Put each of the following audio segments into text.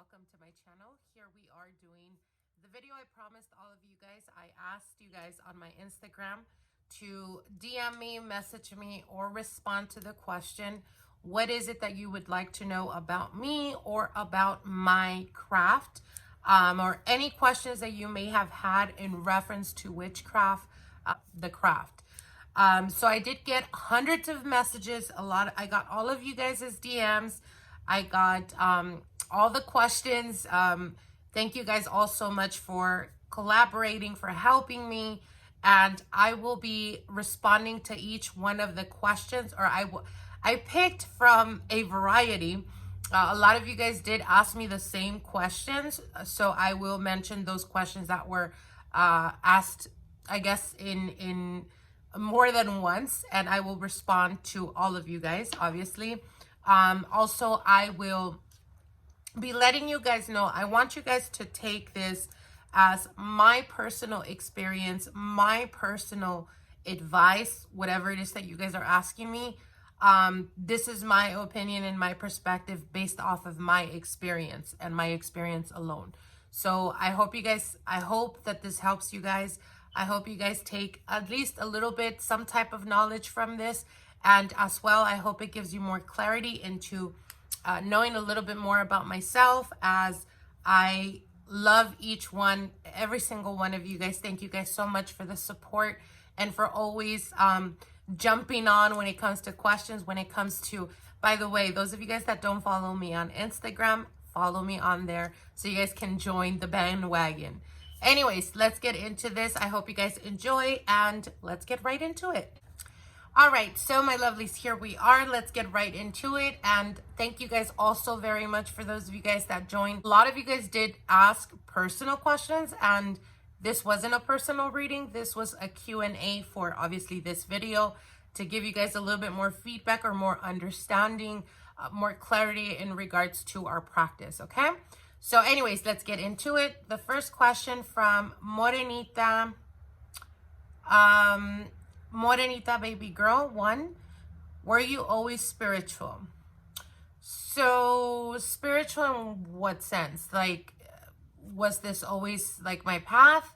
welcome to my channel. Here we are doing the video I promised all of you guys. I asked you guys on my Instagram to DM me, message me, or respond to the question, what is it that you would like to know about me or about my craft? Or any questions that you may have had in reference to witchcraft, the craft. So I did get hundreds of messages, I got all of you guys' DMs. I got all the questions. Thank you guys all so much for collaborating, for helping me. And I will be responding to each one of the questions, or I picked from a variety. A lot of you guys did ask me the same questions, so I will mention those questions that were asked, I guess, in more than once, and I will respond to all of you guys, obviously. Also, I will be letting you guys know, I want you guys to take this as my personal experience, my personal advice, whatever it is that you guys are asking me. This is my opinion and my perspective based off of my experience and my experience alone. So I hope that this helps you guys. I hope you guys take at least a little bit, some type of knowledge from this. And as well, I hope it gives you more clarity into knowing a little bit more about myself, as I love every single one of you guys. Thank you guys so much for the support and for always jumping on when it comes to questions, when it comes to, by the way, those of you guys that don't follow me on Instagram, follow me on there so you guys can join the bandwagon. Anyways, let's get into this. I hope you guys enjoy, and let's get right into it. All right, so my lovelies, here we are. Let's get right into it. And thank you guys also very much for those of you guys that joined. A lot of you guys did ask personal questions, and this wasn't a personal reading. This was a Q&A for obviously this video, to give you guys a little bit more feedback or more understanding, more clarity in regards to our practice, okay? So anyways, let's get into it. The first question from Morenita. Morenita baby girl 1, were you always spiritual? So spiritual in what sense? Like, was this always like my path?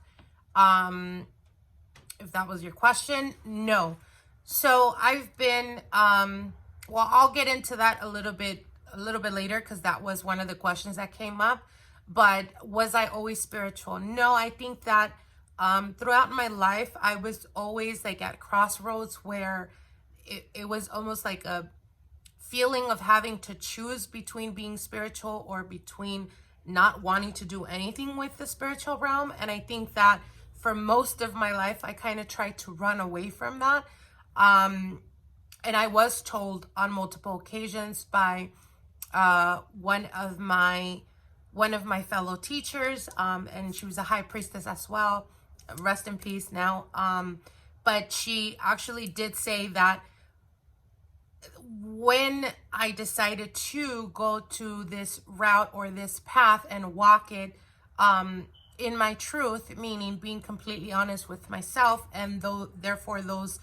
If that was your question, no. So I've been, well, I'll get into that a little bit later, because that was one of the questions that came up. But was I always spiritual? No, I think that throughout my life, I was always like at crossroads where it was almost like a feeling of having to choose between being spiritual or between not wanting to do anything with the spiritual realm. And I think that for most of my life, I kind of tried to run away from that. And I was told on multiple occasions by one of my fellow teachers, and she was a high priestess as well, rest in peace now, but she actually did say that when I decided to go to this route or this path and walk it in my truth, meaning being completely honest with myself, and therefore those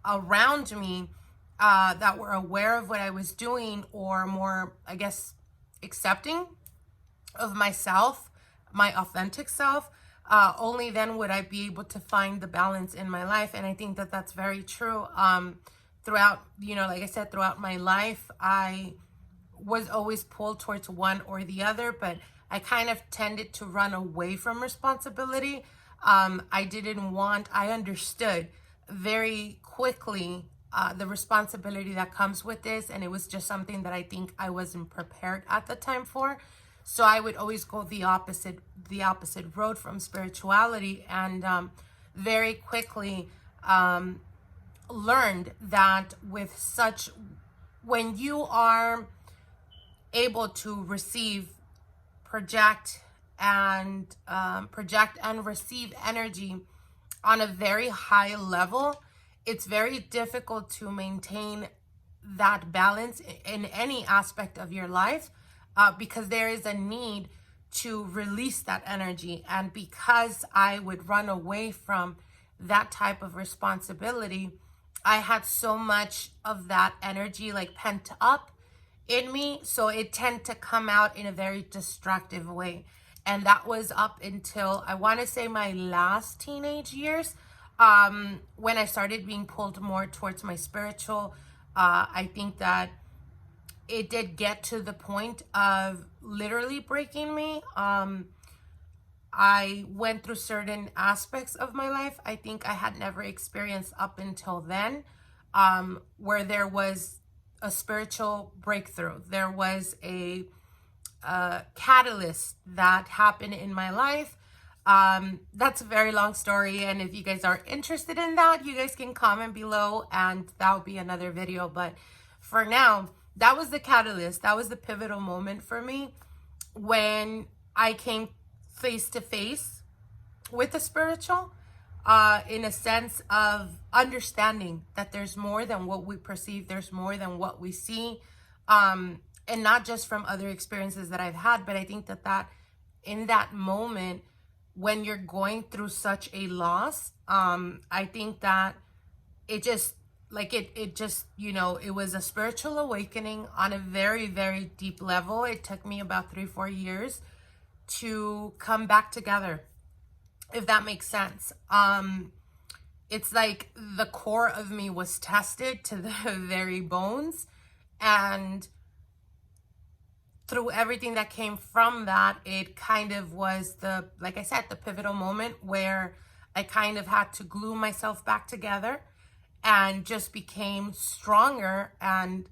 around me that were aware of what I was doing, or more, I guess, accepting of myself, my authentic self, only then would I be able to find the balance in my life. And I think that that's very true. Throughout, like I said, throughout my life, I was always pulled towards one or the other, but I kind of tended to run away from responsibility. I understood very quickly the responsibility that comes with this, and it was just something that I think I wasn't prepared at the time for. So I would always go the opposite road from spirituality, and very quickly learned that when you are able to project and receive energy on a very high level, it's very difficult to maintain that balance in any aspect of your life. Because there is a need to release that energy. And because I would run away from that type of responsibility, I had so much of that energy like pent up in me, so it tend to come out in a very destructive way. And that was up until, I want to say, my last teenage years, when I started being pulled more towards my spiritual. I think that it did get to the point of literally breaking me. I went through certain aspects of my life I think I had never experienced up until then, where there was a spiritual breakthrough. There was a catalyst that happened in my life. That's a very long story, and if you guys are interested in that, you guys can comment below and that will be another video. But for now, that was the catalyst. That was the pivotal moment for me when I came face to face with the spiritual, in a sense of understanding that there's more than what we perceive, there's more than what we see, and not just from other experiences that I've had, but I think that in that moment when you're going through such a loss, I think that it just it was a spiritual awakening on a very, very deep level. It took me about 3-4 years to come back together, if that makes sense. It's like the core of me was tested to the very bones, and through everything that came from that, it kind of was like I said, the pivotal moment where I kind of had to glue myself back together and just became stronger and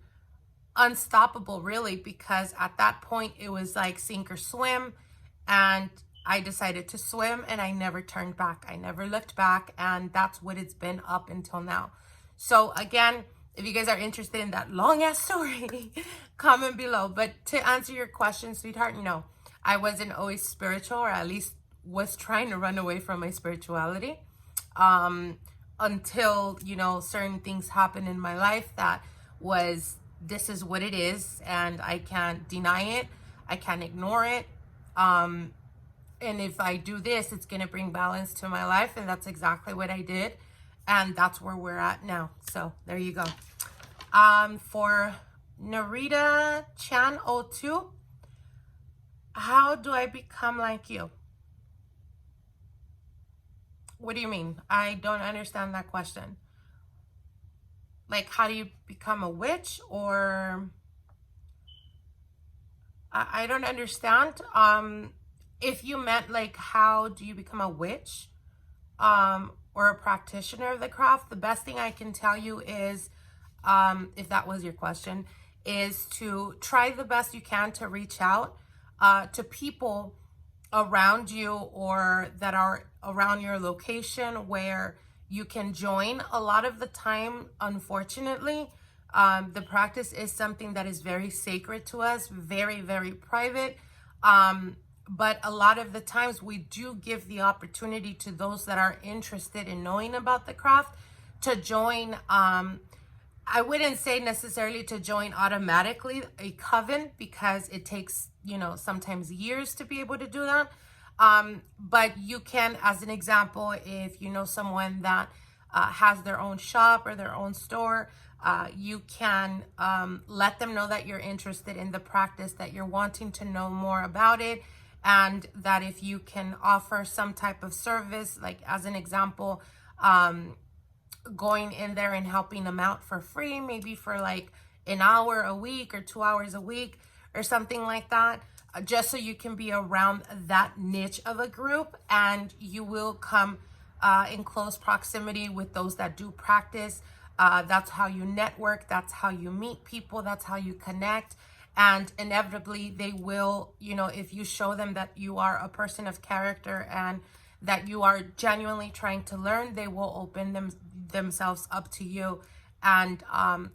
unstoppable, really, because at that point it was like sink or swim. And I decided to swim and I never turned back. I never looked back. And that's what it's been up until now. So again, if you guys are interested in that long ass story, comment below. But to answer your question, sweetheart, no, I wasn't always spiritual, or at least was trying to run away from my spirituality. Until, certain things happened in my life that was, this is what it is. And I can't deny it. I can't ignore it. And if I do this, it's going to bring balance to my life. And that's exactly what I did. And that's where we're at now. So there you go. For Narita Chan 02, how do I become like you? What do you mean? I don't understand that question. Like, how do you become a witch? Or I don't understand. If you meant like, how do you become a witch, or a practitioner of the craft, the best thing I can tell you is, if that was your question, is to try the best you can to reach out to people around you or that are around your location where you can join. A lot of the time, unfortunately, the practice is something that is very sacred to us, very, very private. But a lot of the times we do give the opportunity to those that are interested in knowing about the craft to join. I wouldn't say necessarily to join automatically a coven, because it takes, sometimes years to be able to do that. But you can, as an example, if you know someone that has their own shop or their own store, you can let them know that you're interested in the practice, that you're wanting to know more about it, and that if you can offer some type of service, like as an example, going in there and helping them out for free, maybe for like an hour a week or 2 hours a week or something like that, just so you can be around that niche of a group, and you will come in close proximity with those that do practice. That's how you network, that's how you meet people, that's how you connect. And inevitably they will, if you show them that you are a person of character and that you are genuinely trying to learn, they will open themselves up to you and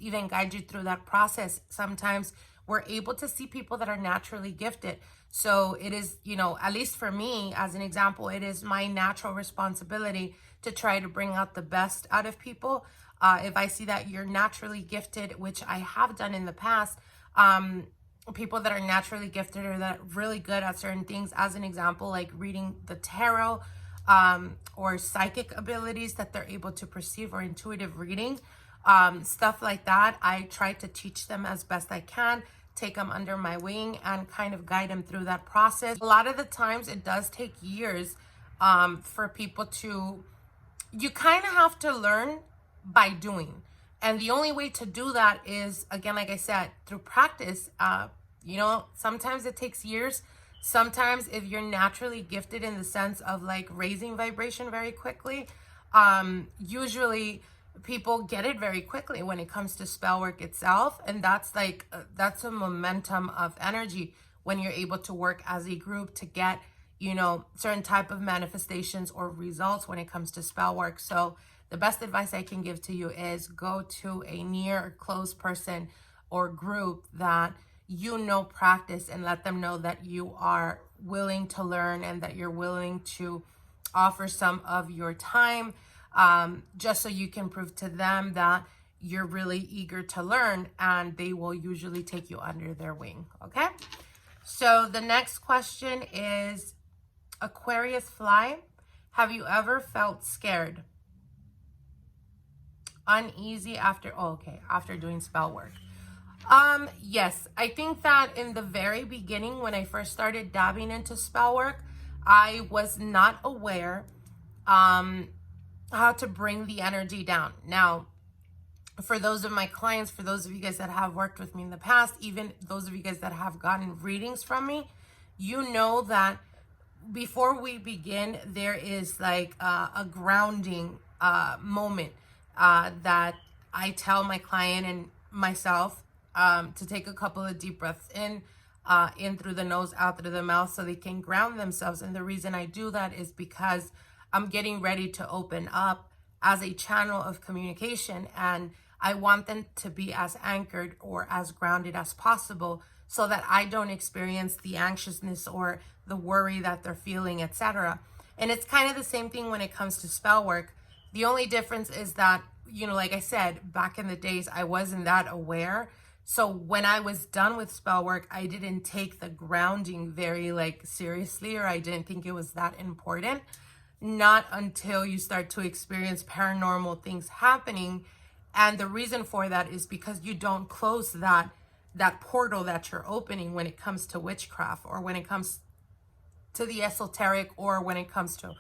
even guide you through that process. Sometimes we're able to see people that are naturally gifted. So it is, at least for me, as an example, it is my natural responsibility to try to bring out the best out of people. If I see that you're naturally gifted, which I have done in the past, people that are naturally gifted or that are really good at certain things, as an example, like reading the tarot, or psychic abilities that they're able to perceive, or intuitive reading, stuff like that, I try to teach them as best I can take them under my wing and kind of guide them through that process. A lot of the times it does take years for people to, you kind of have to learn by doing. And the only way to do that is, again, like I said, through practice. You know, sometimes it takes years. Sometimes if you're naturally gifted in the sense of like raising vibration very quickly, usually people get it very quickly when it comes to spell work itself. And that's like, that's a momentum of energy when you're able to work as a group to get, you know, certain type of manifestations or results when it comes to spell work. So the best advice I can give to you is go to a near or close person or group that you know practice, and let them know that you are willing to learn and that you're willing to offer some of your time, just so you can prove to them that you're really eager to learn, and they will usually take you under their wing. Okay, so the next question is Aquarius fly. Have you ever felt scared, uneasy after after doing spell work? Yes, I think that in the very beginning, when I first started dabbing into spell work, I was not aware how to bring the energy down. Now, for those of my clients, for those of you guys that have worked with me in the past, even those of you guys that have gotten readings from me, you know that before we begin, there is like a grounding moment that I tell my client and myself to take a couple of deep breaths in through the nose, out through the mouth, so they can ground themselves. And the reason I do that is because I'm getting ready to open up as a channel of communication, and I want them to be as anchored or as grounded as possible, so that I don't experience the anxiousness or the worry that they're feeling, etc. And it's kind of the same thing when it comes to spell work. The only difference is that, you know, like I said, back in the days, I wasn't that aware. So when I was done with spell work, I didn't take the grounding very like seriously, or I didn't think it was that important. Not until you start to experience paranormal things happening. And the reason for that is because you don't close that portal that you're opening when it comes to witchcraft, or when it comes to the esoteric, or when it comes to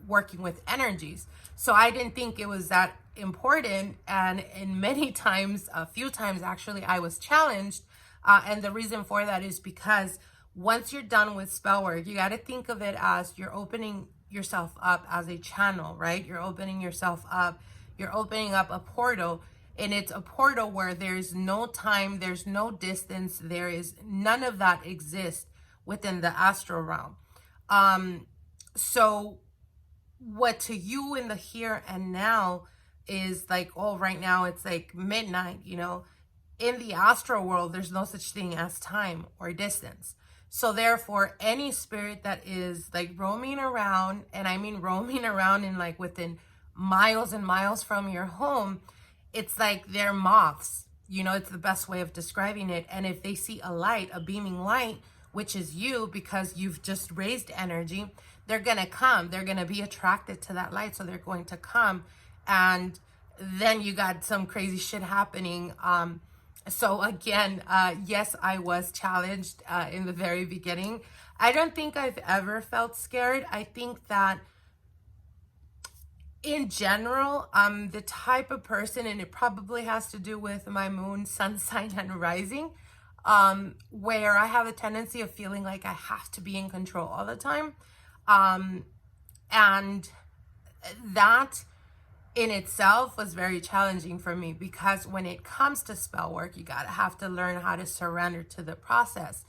working with energies. So I didn't think it was that important, and in many times, a few times actually, I was challenged, and the reason for that is because once you're done with spell work, you got to think of it as you're opening yourself up as a channel, right? You're opening yourself up, you're opening up a portal, and it's a portal where there's no time, there's no distance, there is none of that exists within the astral realm. So what to you in the here and now is like, oh, right now it's like midnight, you know. In the astral world, there's no such thing as time or distance. So therefore, any spirit that is like roaming around, and I mean roaming around in like within miles and miles from your home, it's like they're moths, you know. It's the best way of describing it. And if they see a light, a beaming light, which is you, because you've just raised energy, they're going to come. They're going to be attracted to that light. So they're going to come. And then you got some crazy shit happening. So again, yes, I was challenged in the very beginning. I don't think I've ever felt scared. I think that in general, I'm the type of person, and it probably has to do with my moon, sun sign, and rising, where I have a tendency of feeling like I have to be in control all the time. And that in itself was very challenging for me, because when it comes to spell work, you gotta have to learn how to surrender to the process.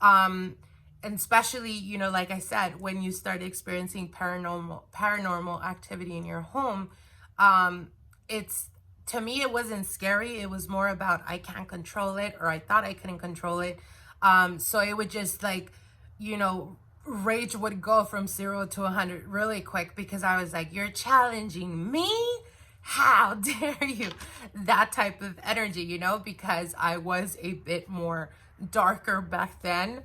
And especially, you know, like I said, when you start experiencing paranormal activity in your home, to me, it wasn't scary. It was more about, I can't control it, or I thought I couldn't control it. So it would just like, you know, rage would go from 0 to 100 really quick, because I was like, you're challenging me? How dare you? That type of energy, you know, because I was a bit more darker back then,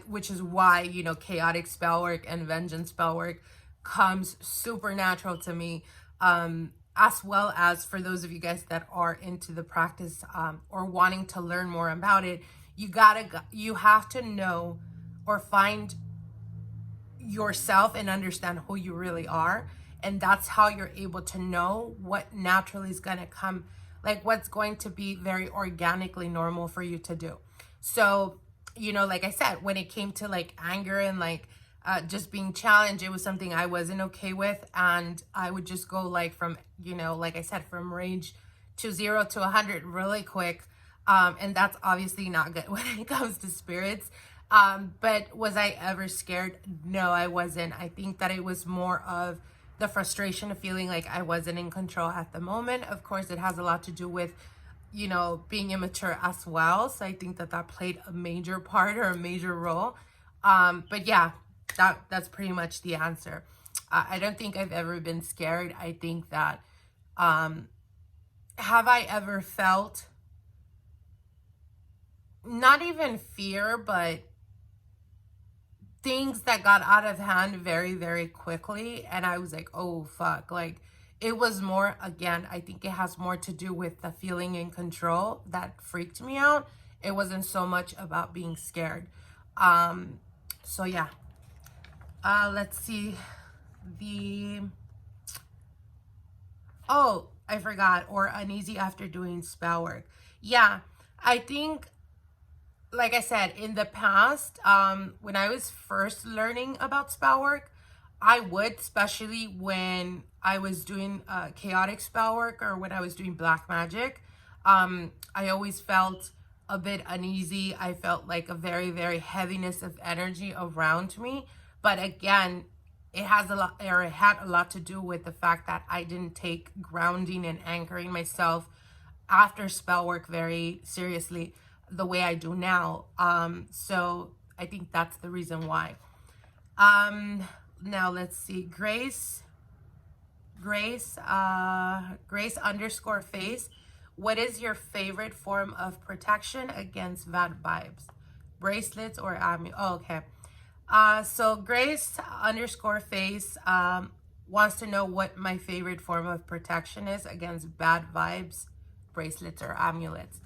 which is why, you know, chaotic spell work and vengeance spell work comes supernatural to me. as well as for those of you guys that are into the practice or wanting to learn more about it, you have to know or find yourself and understand who you really are. And that's how you're able to know what naturally is going to come, like what's going to be very organically normal for you to do. So, you know, like I said, when it came to like anger and like just being challenged, it was something I wasn't okay with. And I would just go like from, you know, like I said, from rage to 0 to 100 really quick. And that's obviously not good when it comes to spirits. But was I ever scared? No, I wasn't. I think that it was more of the frustration of feeling like I wasn't in control at the moment. Of course, it has a lot to do with, you know, being immature as well. So I think that that played a major part or a major role. But yeah, that's pretty much the answer. I don't think I've ever been scared. I think that, have I ever felt not even fear, but things that got out of hand very, very quickly? And I was like, oh, fuck. Like, it was more, again, I think it has more to do with the feeling in control that freaked me out. It wasn't so much about being scared. So yeah. Let's see. Oh, I forgot. Or uneasy after doing spell work. Yeah, I think, like I said, in the past, when I was first learning about spell work, I would, especially when I was doing chaotic spell work or when I was doing black magic, I always felt a bit uneasy. I felt like a very, very heaviness of energy around me. But again, it had a lot to do with the fact that I didn't take grounding and anchoring myself after spell work very seriously the way I do now. So I think that's the reason why. Now let's see. Grace underscore face. What is your favorite form of protection against bad vibes? Bracelets or amulet? Oh, okay. So Grace underscore face wants to know what my favorite form of protection is against bad vibes, bracelets or amulets.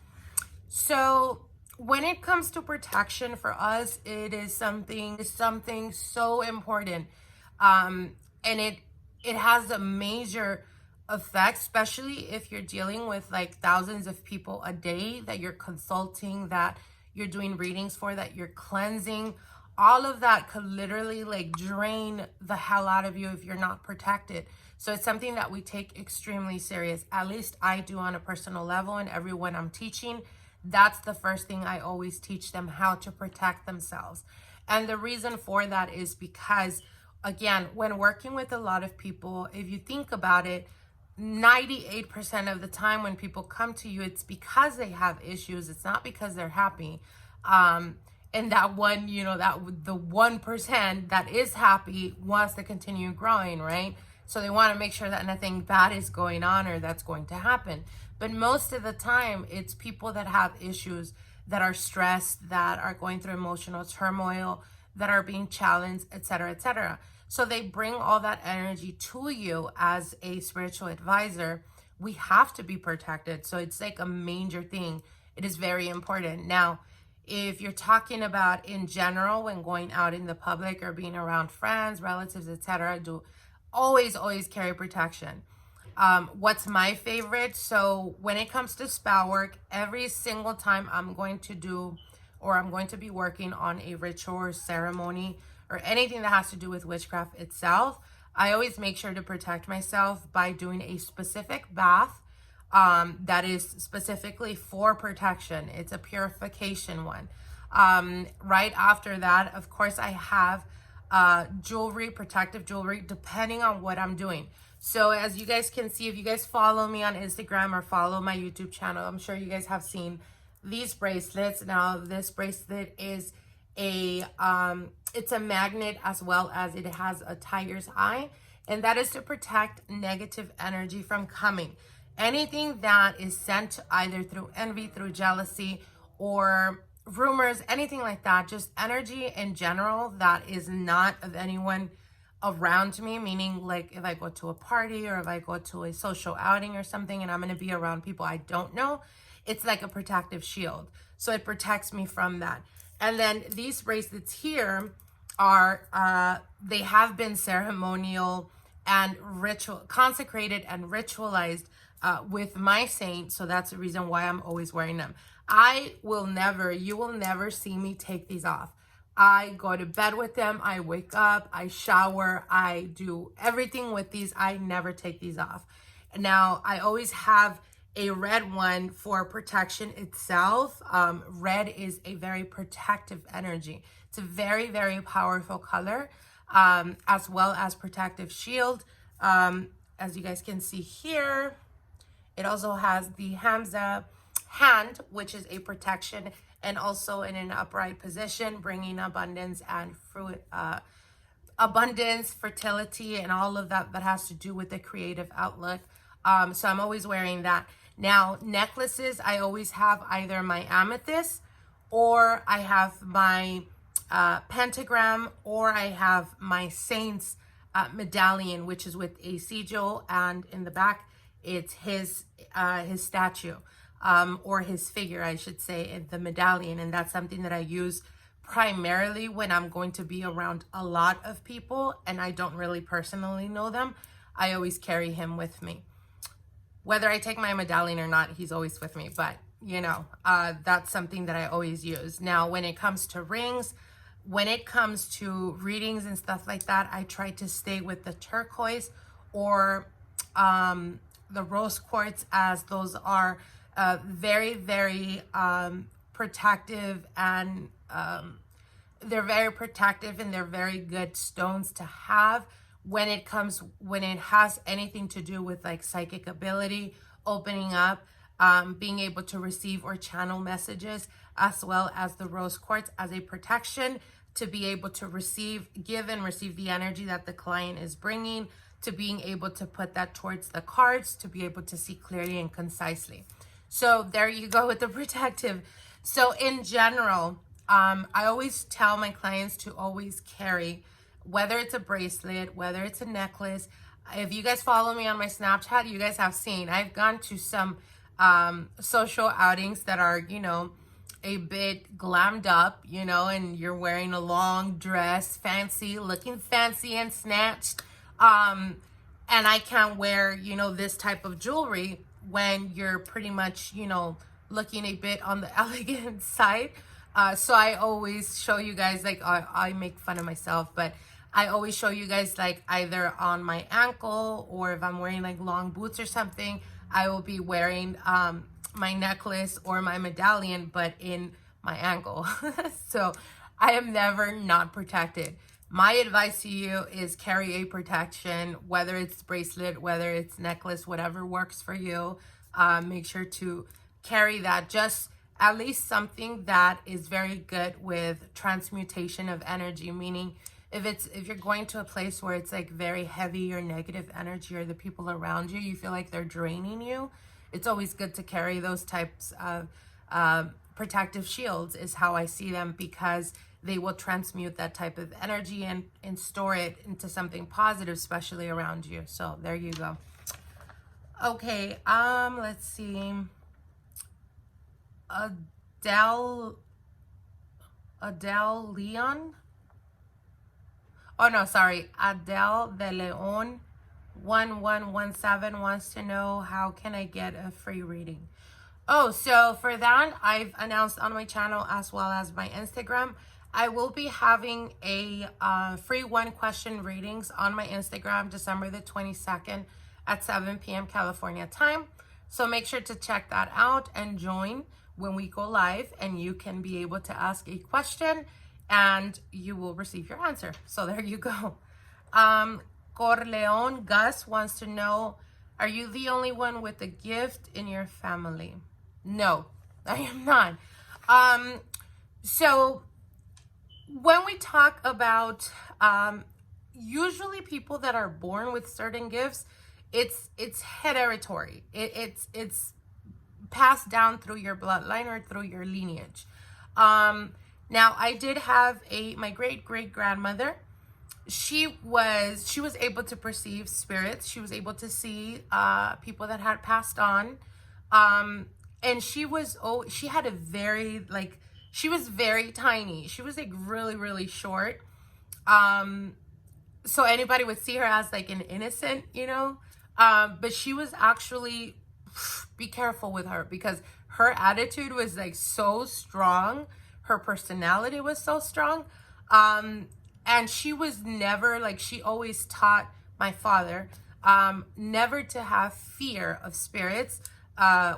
So when it comes to protection for us, it is something so important. And it has a major effect, especially if you're dealing with like thousands of people a day that you're consulting, that you're doing readings for, that you're cleansing. All of that could literally like drain the hell out of you if you're not protected. So it's something that we take extremely serious. At least I do on a personal level, and everyone I'm teaching, that's the first thing I always teach them, how to protect themselves. And the reason for that is because, again, when working with a lot of people, if you think about it, 98% of the time when people come to you, it's because they have issues. It's not because they're happy. And that one, you know, that the 1% that is happy wants to continue growing, right? So they want to make sure that nothing bad is going on or that's going to happen. But most of the time, it's people that have issues, that are stressed, that are going through emotional turmoil, that are being challenged, etc., etc. So they bring all that energy to you as a spiritual advisor. We have to be protected. So it's like a major thing. It is very important. Now, if you're talking about in general, when going out in the public or being around friends, relatives, etc., do always carry protection. What's my favorite? So when it comes to spell work, every single time I'm going to do, or I'm going to be working on a ritual or ceremony or anything that has to do with witchcraft itself, I always make sure to protect myself by doing a specific bath that is specifically for protection. It's a purification one. Right after that, of course, I have jewelry, protective jewelry, depending on what I'm doing. So as you guys can see, if you guys follow me on Instagram or follow my YouTube channel, I'm sure you guys have seen these bracelets. Now, this bracelet is it's a magnet, as well as it has a tiger's eye, and that is to protect negative energy from coming. Anything that is sent either through envy, through jealousy, or rumors, anything like that, just energy in general that is not of anyone around me, meaning like if I go to a party or if I go to a social outing or something and I'm going to be around people I don't know, it's like a protective shield. So it protects me from that. And then these bracelets here are, they have been ceremonial and ritual, consecrated and ritualized with my saint. So that's the reason why I'm always wearing them. You will never see me take these off. I go to bed with them. I wake up, I shower, I do everything with these. I never take these off. Now, I always have a red one for protection itself. Red is a very protective energy. It's a very, very powerful color, as well as protective shield. As you guys can see here, it also has the Hamza hand, which is a protection, and also in an upright position, bringing abundance and fruit, abundance, fertility, and all of that has to do with the creative outlook. So I'm always wearing that. Now, necklaces, I always have either my amethyst, or I have my pentagram, or I have my saint's medallion, which is with a sigil, and in the back, it's his statue. Or his figure, I should say, in the medallion. And that's something that I use primarily when I'm going to be around a lot of people and I don't really personally know them. I always carry him with me. Whether I take my medallion or not, he's always with me. But, you know, that's something that I always use. Now, when it comes to rings, when it comes to readings and stuff like that, I try to stay with the turquoise or the rose quartz, as those are very, very protective, and they're very protective, and they're very good stones to have when it has anything to do with like psychic ability, opening up, being able to receive or channel messages, as well as the rose quartz as a protection to be able to give and receive the energy that the client is bringing, to being able to put that towards the cards, to be able to see clearly and concisely. So there you go with the protective. So in general, I always tell my clients to always carry, whether it's a bracelet, whether it's a necklace. If you guys follow me on my Snapchat, you guys have seen I've gone to some social outings that are, you know, a bit glammed up, you know, and you're wearing a long dress, fancy, looking fancy and snatched. And I can't wear, you know, this type of jewelry when you're pretty much, you know, looking a bit on the elegant side. So I always show you guys, like, I make fun of myself, but I always show you guys, like, either on my ankle, or if I'm wearing like long boots or something, I will be wearing my necklace or my medallion, but in my ankle. So I am never not protected. My advice to you is carry a protection, whether it's bracelet, whether it's necklace, whatever works for you. Make sure to carry that, just at least something that is very good with transmutation of energy, meaning if you're going to a place where it's like very heavy or negative energy, or the people around you feel like they're draining you, it's always good to carry those types of protective shields, is how I see them, because they will transmute that type of energy and store it into something positive, especially around you. So there you go. Okay, let's see. Adele Leon. Oh no, sorry. Adele de Leon 1117 wants to know, how can I get a free reading? Oh, so for that, I've announced on my channel as well as my Instagram, I will be having a free 1-question readings on my Instagram, December the 22nd at 7 p.m. California time. So make sure to check that out and join when we go live, and you can be able to ask a question and you will receive your answer. So there you go. Corleone Gus wants to know, are you the only one with a gift in your family? No, I am not. So when we talk about usually people that are born with certain gifts, it's hereditary. It's passed down through your bloodline or through your lineage. Now, I did have my great-great-grandmother she was able to perceive spirits. She was able to see people that had passed on. And she had a very, like, she was very tiny. She was like really, really short. So anybody would see her as like an innocent, you know, but she was actually, be careful with her, because her attitude was like so strong. Her personality was so strong. And she was never, like, she always taught my father never to have fear of spirits.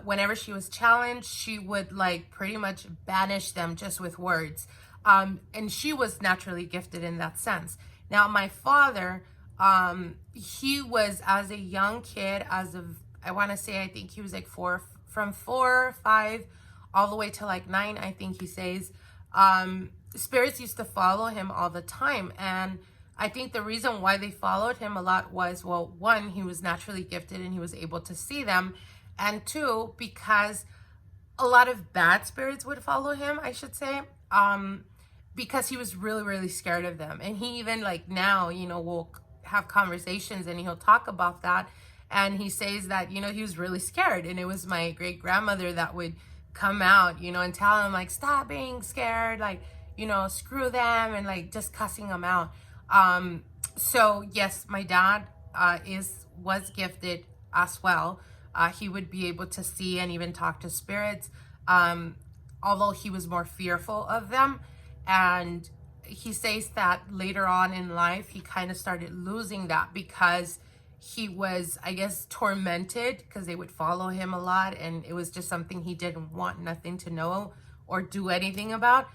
Whenever she was challenged, she would like pretty much banish them just with words. And she was naturally gifted in that sense. Now, my father, he was, as a young kid, as of, I want to say, I think he was like from 4, 5, all the way to like 9, I think he says. Spirits used to follow him all the time. And I think the reason why they followed him a lot was, well, one, he was naturally gifted and he was able to see them. And two, because a lot of bad spirits would follow him, I should say, because he was really, really scared of them. And he even, like, now, you know, will have conversations and he'll talk about that. And he says that, you know, he was really scared. And it was my great grandmother that would come out, you know, and tell him, like, stop being scared, like, you know, screw them, and like just cussing them out. So yes, my dad was gifted as well. He would be able to see and even talk to spirits, although he was more fearful of them. And he says that later on in life, he kind of started losing that because he was, I guess, tormented because they would follow him a lot. And it was just something he didn't want nothing to know or do anything about.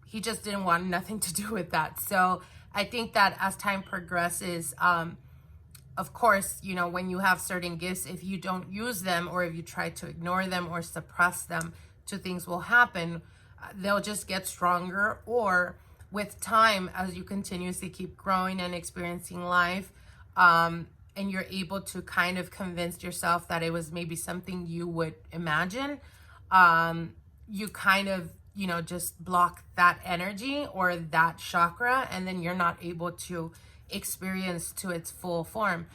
He just didn't want nothing to do with that. So I think that as time progresses, of course, you know, when you have certain gifts, if you don't use them or if you try to ignore them or suppress them, two things will happen. They'll just get stronger, or with time, as you continuously keep growing and experiencing life, and you're able to kind of convince yourself that it was maybe something you would imagine, you kind of, you know, just block that energy or that chakra, and then you're not able to experience to its full form.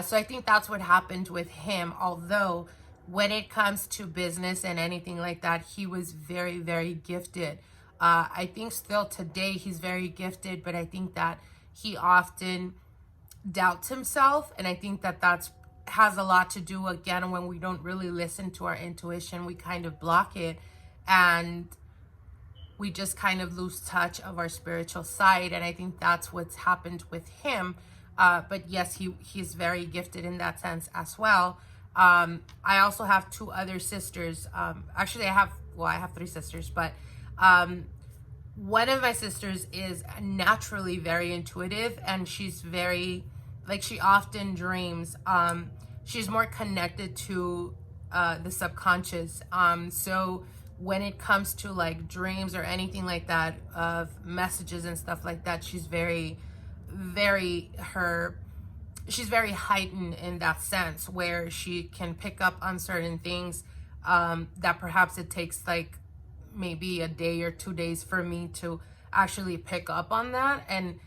So I think that's what happened with him. Although when it comes to business and anything like that, he was very, very gifted. I think still today he's very gifted, but I think that he often doubts himself. And I think that has a lot to do, again, when we don't really listen to our intuition, we kind of block it. And we just kind of lose touch of our spiritual side. And I think that's what's happened with him. But yes, he's very gifted in that sense as well. I also have 2 other sisters. Actually, I have 3 sisters, but one of my sisters is naturally very intuitive, and she's very, like, she often dreams. She's more connected to the subconscious. So when it comes to like dreams or anything like that, of messages and stuff like that, she's very, very she's very heightened in that sense, where she can pick up on certain things that perhaps it takes like maybe a day or 2 days for me to actually pick up on that. And,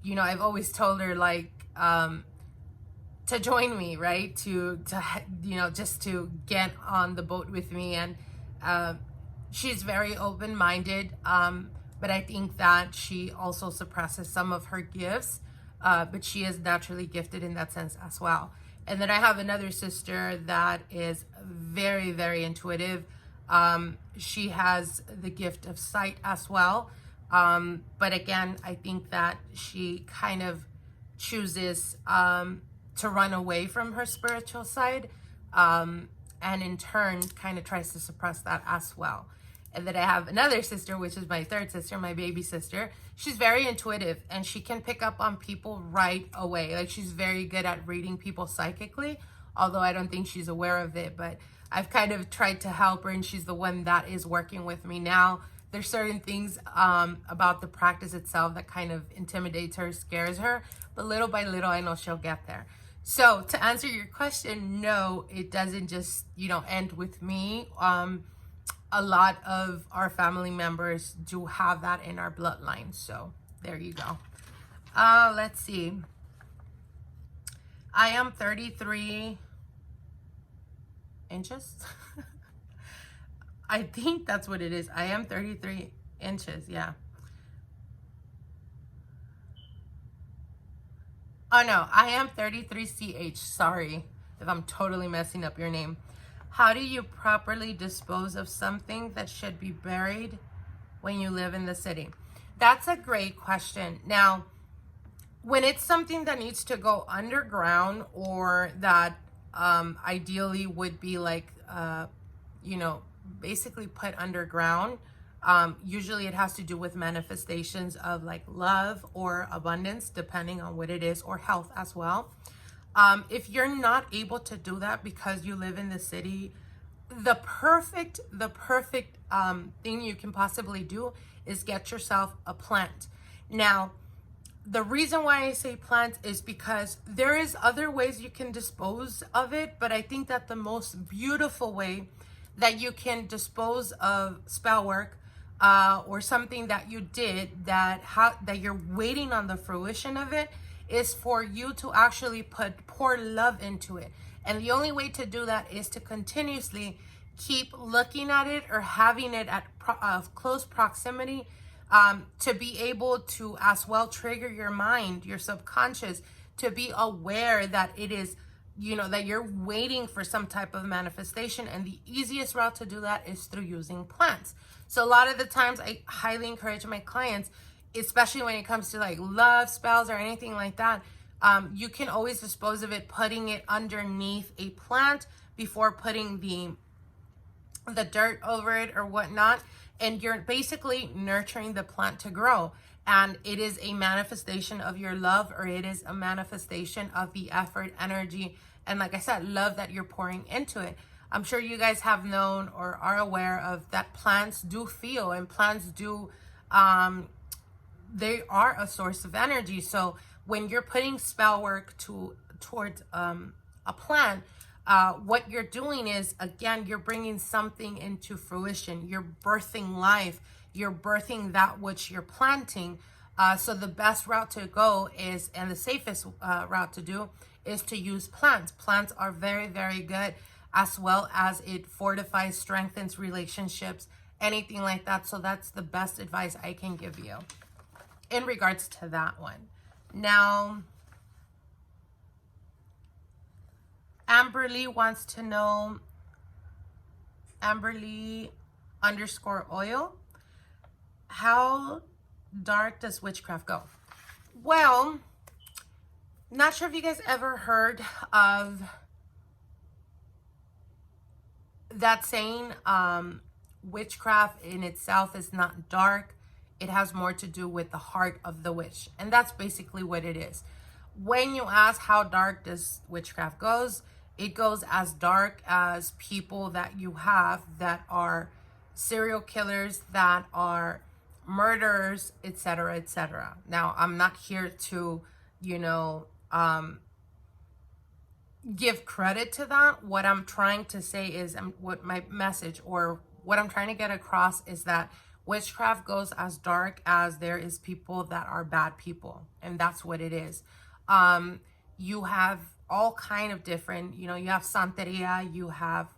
you know, I've always told her, like, to join me, right? To you know, just to get on the boat with me. And she's very open-minded, but I think that she also suppresses some of her gifts, but she is naturally gifted in that sense as well. And then I have another sister that is very, very intuitive. She has the gift of sight as well. But again, I think that she kind of chooses to run away from her spiritual side, and in turn kind of tries to suppress that as well. And then I have another sister, which is my 3rd sister, my baby sister. She's very intuitive, and she can pick up on people right away. Like, she's very good at reading people psychically, although I don't think she's aware of it. But I've kind of tried to help her, and she's the one that is working with me now. There's certain things about the practice itself that kind of intimidates her, scares her, but little by little, I know she'll get there. So to answer your question, no, it doesn't just, you know, end with me. A lot of our family members do have that in our bloodline. So there you go. Let's see. I am 33 inches. I think that's what it is. I am 33 inches, yeah. Oh no, I am 33CH. Sorry if I'm totally messing up your name. How do you properly dispose of something that should be buried when you live in the city? That's a great question. Now, when it's something that needs to go underground, or that ideally would be like, you know, basically put underground, usually it has to do with manifestations of like love or abundance, depending on what it is, or health as well. If you're not able to do that because you live in the city, the perfect thing you can possibly do is get yourself a plant. Now, the reason why I say plant is because there is other ways you can dispose of it, but I think that the most beautiful way that you can dispose of spell work, or something that you did that you're waiting on the fruition of it, is for you to actually pour love into it. And the only way to do that is to continuously keep looking at it, or having it at close proximity, to be able to as well trigger your mind, your subconscious, to be aware that it is, you know, that you're waiting for some type of manifestation. And the easiest route to do that is through using plants. So a lot of the times I highly encourage my clients, especially when it comes to like love spells or anything like that, you can always dispose of it putting it underneath a plant before putting the dirt over it or whatnot. And you're basically nurturing the plant to grow. And it is a manifestation of your love, or it is a manifestation of the effort, energy, and like I said, love that you're pouring into it. I'm sure you guys have known or are aware of that plants do feel, and plants do, they are a source of energy. So when you're putting spell work towards a plant, what you're doing is, again, you're bringing something into fruition. You're birthing life. You're birthing that which you're planting. So the best route to go is, and the safest route to do, is to use plants. Plants are very, very good, as well as it fortifies, strengthens relationships, anything like that. So that's the best advice I can give you in regards to that one. Now, Amberly wants to know, Amberly_oil, how dark does witchcraft go? Well, not sure if you guys ever heard of that saying, witchcraft in itself is not dark. It has more to do with the heart of the witch. And that's basically what it is. When you ask how dark does witchcraft goes, it goes as dark as people that you have that are serial killers, that are murderers, etc., etc. Now, I'm not here to, you know, give credit to that. What I'm trying to say is, what my message, or what I'm trying to get across, is that witchcraft goes as dark as there is people that are bad people. And that's what it is. You have all kind of different, you know, you have Santeria, you have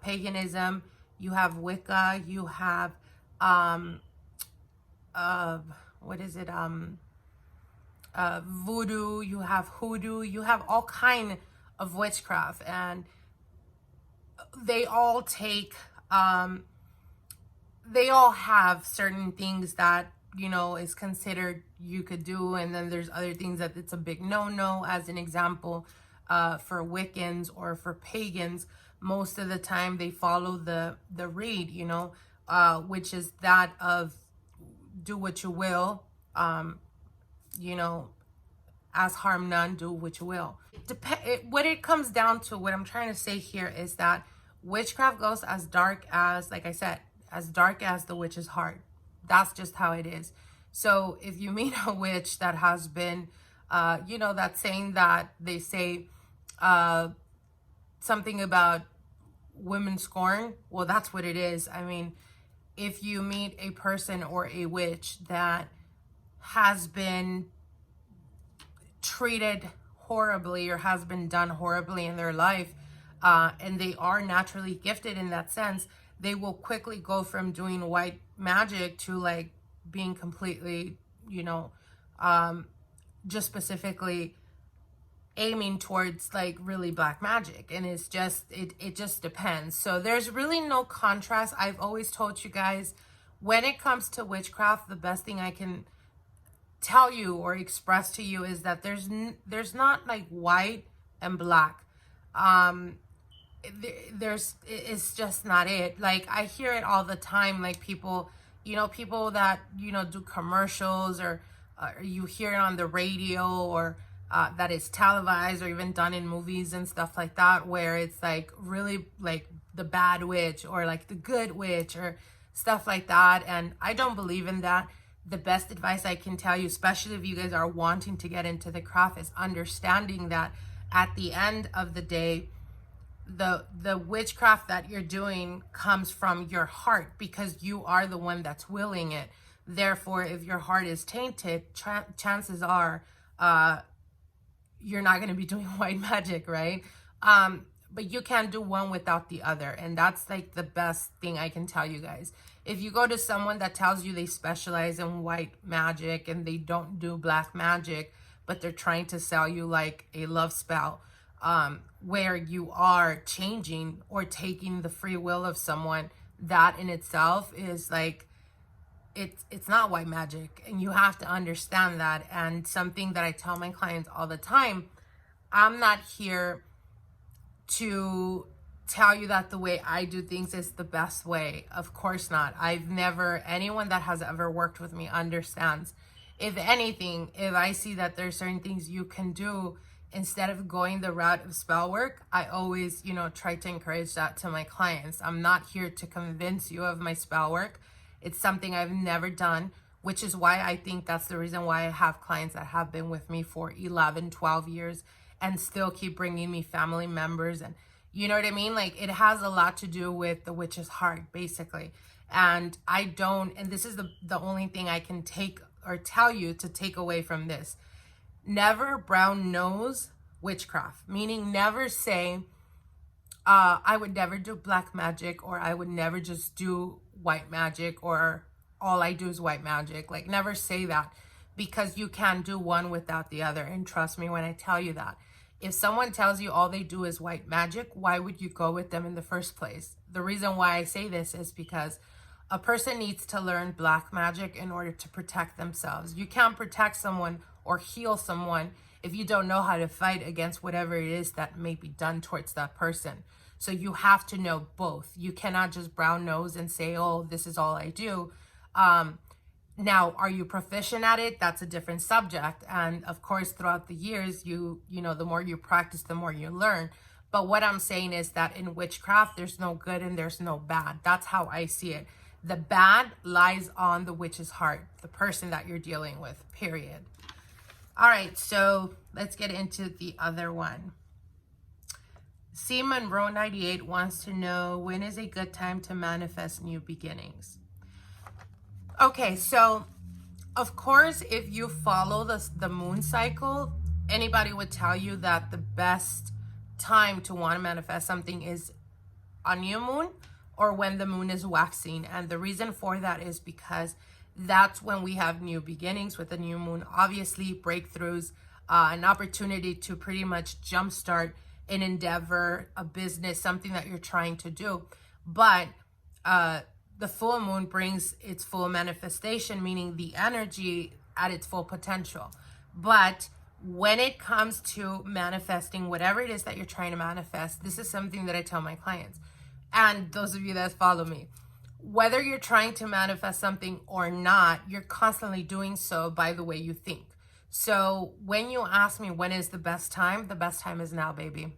paganism, you have Wicca, you have what is it, voodoo, you have hoodoo, you have all kind of witchcraft, and they all take they all have certain things that, you know, is considered you could do, and then there's other things that it's a big no-no. As an example, for Wiccans or for pagans, most of the time they follow the reed, you know, which is that of do what you will, you know, as harm none, do what you will. What it comes down to, what I'm trying to say here, is that witchcraft goes as dark as, like I said, as dark as the witch's heart. That's just how it is. So if you meet a witch that has been, you know, that saying that they say something about women scorn, well, that's what it is. I mean, if you meet a person or a witch that has been treated horribly or has been done horribly in their life, and they are naturally gifted in that sense, they will quickly go from doing white magic to like being completely, you know, just specifically aiming towards like really black magic. And it's just, it just depends. So there's really no contrast. I've always told you guys, when it comes to witchcraft, the best thing I can tell you or express to you is that there's not like white and black. It's just not it. Like, I hear it all the time, like people, you know, people that, you know, do commercials, or you hear it on the radio, or that is televised or even done in movies and stuff like that, where it's like really like the bad witch or like the good witch or stuff like that. And I don't believe in that. The best advice I can tell you, especially if you guys are wanting to get into the craft, is understanding that at the end of the day, the witchcraft that you're doing comes from your heart, because you are the one that's willing it. Therefore, if your heart is tainted, chances are you're not going to be doing white magic, right? But you can't do one without the other. And that's like the best thing I can tell you guys. If you go to someone that tells you they specialize in white magic and they don't do black magic, but they're trying to sell you like a love spell, where you are changing or taking the free will of someone, that in itself is like, it's not white magic. And you have to understand that. And something that I tell my clients all the time, I'm not here to tell you that the way I do things is the best way. Of course not. Anyone that has ever worked with me understands. If anything, if I see that there's certain things you can do instead of going the route of spell work, I always, you know, try to encourage that to my clients. I'm not here to convince you of my spell work. It's something I've never done, which is why I think that's the reason why I have clients that have been with me for 11, 12 years and still keep bringing me family members. And you know what I mean? Like, it has a lot to do with the witch's heart, basically. And and this is the only thing I can take or tell you to take away from this. Never brown nose witchcraft, meaning never say, I would never do black magic, or I would never just do white magic, or all I do is white magic. Like, never say that, because you can't do one without the other. And trust me when I tell you that. If someone tells you all they do is white magic, why would you go with them in the first place? The reason why I say this is because a person needs to learn black magic in order to protect themselves. You can't protect someone or heal someone if you don't know how to fight against whatever it is that may be done towards that person. So you have to know both. You cannot just brown nose and say, oh, this is all I do. Now, are you proficient at it? That's a different subject. And of course, throughout the years, you know, the more you practice, the more you learn. But what I'm saying is that in witchcraft, there's no good and there's no bad. That's how I see it. The bad lies on the witch's heart, the person that you're dealing with, period. All right, so let's get into the other one. C. Monroe 98 wants to know, when is a good time to manifest new beginnings? Okay, so of course, if you follow the moon cycle, anybody would tell you that the best time to want to manifest something is a new moon or when the moon is waxing. And the reason for that is because that's when we have new beginnings with the new moon. Obviously, breakthroughs, an opportunity to pretty much jumpstart an endeavor, a business, something that you're trying to do. But the full moon brings its full manifestation, meaning the energy at its full potential. But when it comes to manifesting whatever it is that you're trying to manifest, this is something that I tell my clients and those of you that follow me. Whether you're trying to manifest something or not, you're constantly doing so by the way you think. So when you ask me when is the best time is now, baby.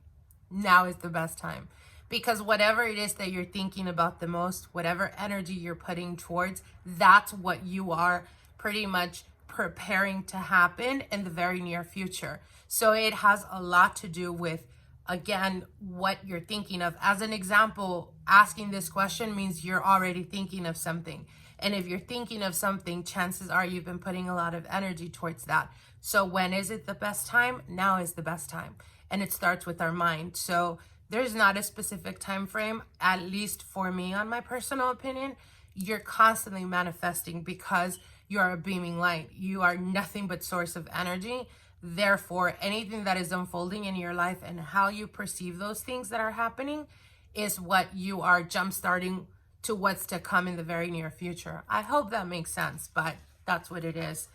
Now is the best time. Because whatever it is that you're thinking about the most, whatever energy you're putting towards, that's what you are pretty much preparing to happen in the very near future. So it has a lot to do with, again, what you're thinking of. As an example, asking this question means you're already thinking of something. And if you're thinking of something, chances are you've been putting a lot of energy towards that. So when is it the best time? Now is the best time. And it starts with our mind. So there's not a specific time frame, at least for me, on my personal opinion. You're constantly manifesting because you are a beaming light. You are nothing but source of energy. Therefore, anything that is unfolding in your life and how you perceive those things that are happening is what you are jump-starting to what's to come in the very near future. I hope that makes sense, but that's what it is.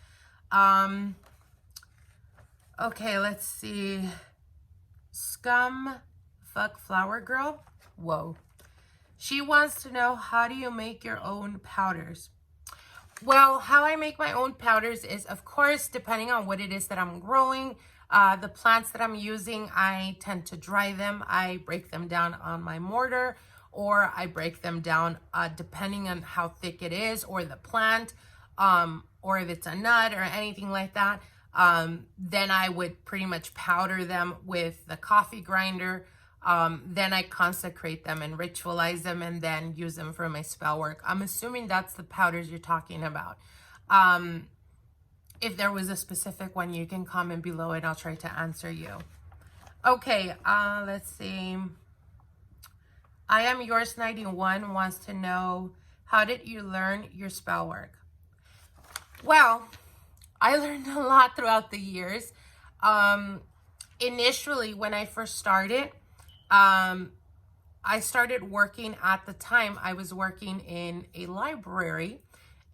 Okay, let's see. Scum Fuck Flower Girl. Whoa. She wants to know, how do you make your own powders? Well, how I make my own powders is, of course, depending on what it is that I'm growing. The plants that I'm using, I tend to dry them. I break them down on my mortar, or I break them down depending on how thick it is, or the plant, or if it's a nut or anything like that. Then I would pretty much powder them with the coffee grinder. Then I consecrate them and ritualize them and then use them for my spell work. I'm assuming that's the powders you're talking about. If there was a specific one, you can comment below and I'll try to answer you. Okay, let's see. I am yours 91 wants to know, how did you learn your spell work? Well, I learned a lot throughout the years. Initially, when I first started, I started working at the time. I was working in a library,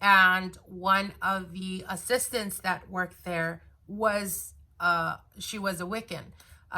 and one of the assistants that worked there was, she was a Wiccan.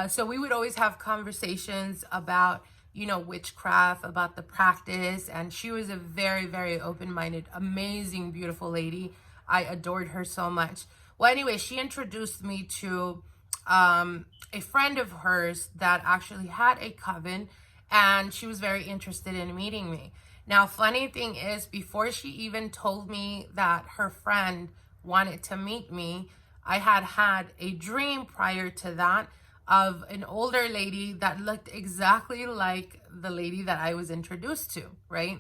So we would always have conversations about, you know, witchcraft, about the practice. And she was a very, very open-minded, amazing, beautiful lady. I adored her so much. Well, anyway, she introduced me to a friend of hers that actually had a coven, and she was very interested in meeting me. Now, funny thing is, before she even told me that her friend wanted to meet me, I had a dream prior to that of an older lady that looked exactly like the lady that I was introduced to, right?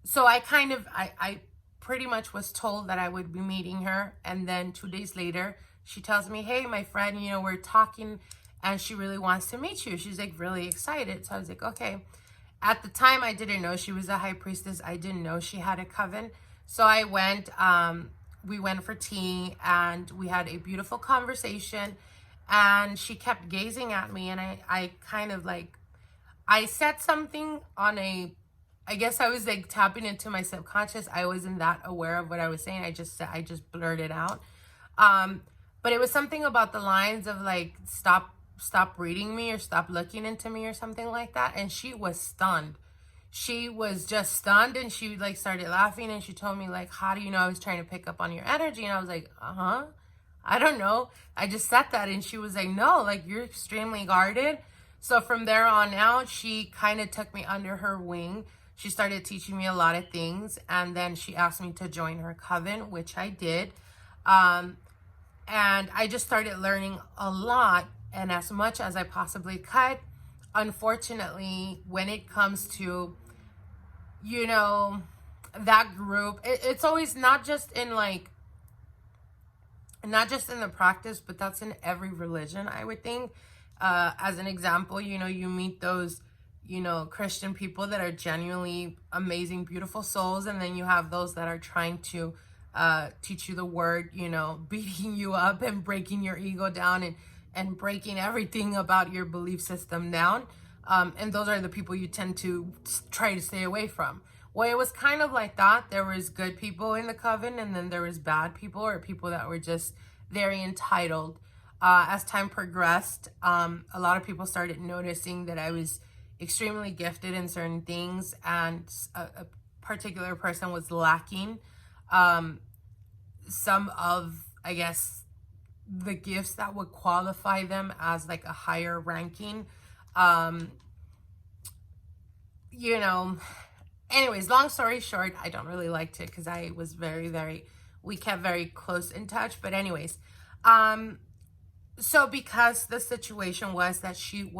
So I pretty much was told that I would be meeting her, and then 2 days later, she tells me, hey, my friend, you know, we're talking and she really wants to meet you. She's like really excited. So I was like, okay. At the time, I didn't know she was a high priestess. I didn't know she had a coven. So I went, we went for tea and we had a beautiful conversation, and she kept gazing at me, and I kind of like, I said something on I guess I was like tapping into my subconscious. I wasn't that aware of what I was saying. I just blurted out. But it was something about the lines of like, stop reading me, or stop looking into me, or something like that. And she was stunned. She was just stunned, and she like started laughing, and she told me like, how do you know I was trying to pick up on your energy? And I was like, I don't know. I just said that. And she was like, no, like, you're extremely guarded. So from there on out, she kind of took me under her wing. She started teaching me a lot of things. And then she asked me to join her coven, which I did. And I just started learning a lot, and as much as I possibly could. Unfortunately, when it comes to, you know, that group, it's always not just in the practice, but that's in every religion, I would think. As an example, you know, you meet those, you know, Christian people that are genuinely amazing, beautiful souls. And then you have those that are trying to teach you the word, you know, beating you up and breaking your ego down and breaking everything about your belief system down. And those are the people you tend to try to stay away from. Well, it was kind of like that. There was good people in the coven, and then there was bad people, or people that were just very entitled. As time progressed, a lot of people started noticing that I was extremely gifted in certain things, and a particular person was lacking some of, I guess, the gifts that would qualify them as like a higher ranking. You know, anyways, long story short, I don't really like it because I was we kept very close in touch. But anyways, so because the situation was that she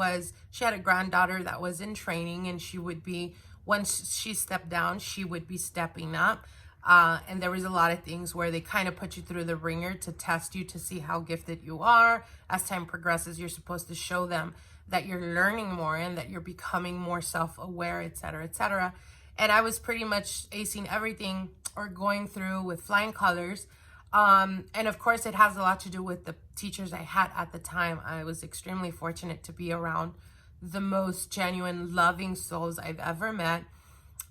had a granddaughter that was in training, and she would be once she stepped down, she would be stepping up. And there was a lot of things where they kind of put you through the ringer to test you to see how gifted you are. As time progresses, you're supposed to show them that you're learning more and that you're becoming more self-aware, etc., etc. And I was pretty much acing everything or going through with flying colors. And of course, it has a lot to do with the teachers I had at the time. I was extremely fortunate to be around the most genuine, loving souls I've ever met.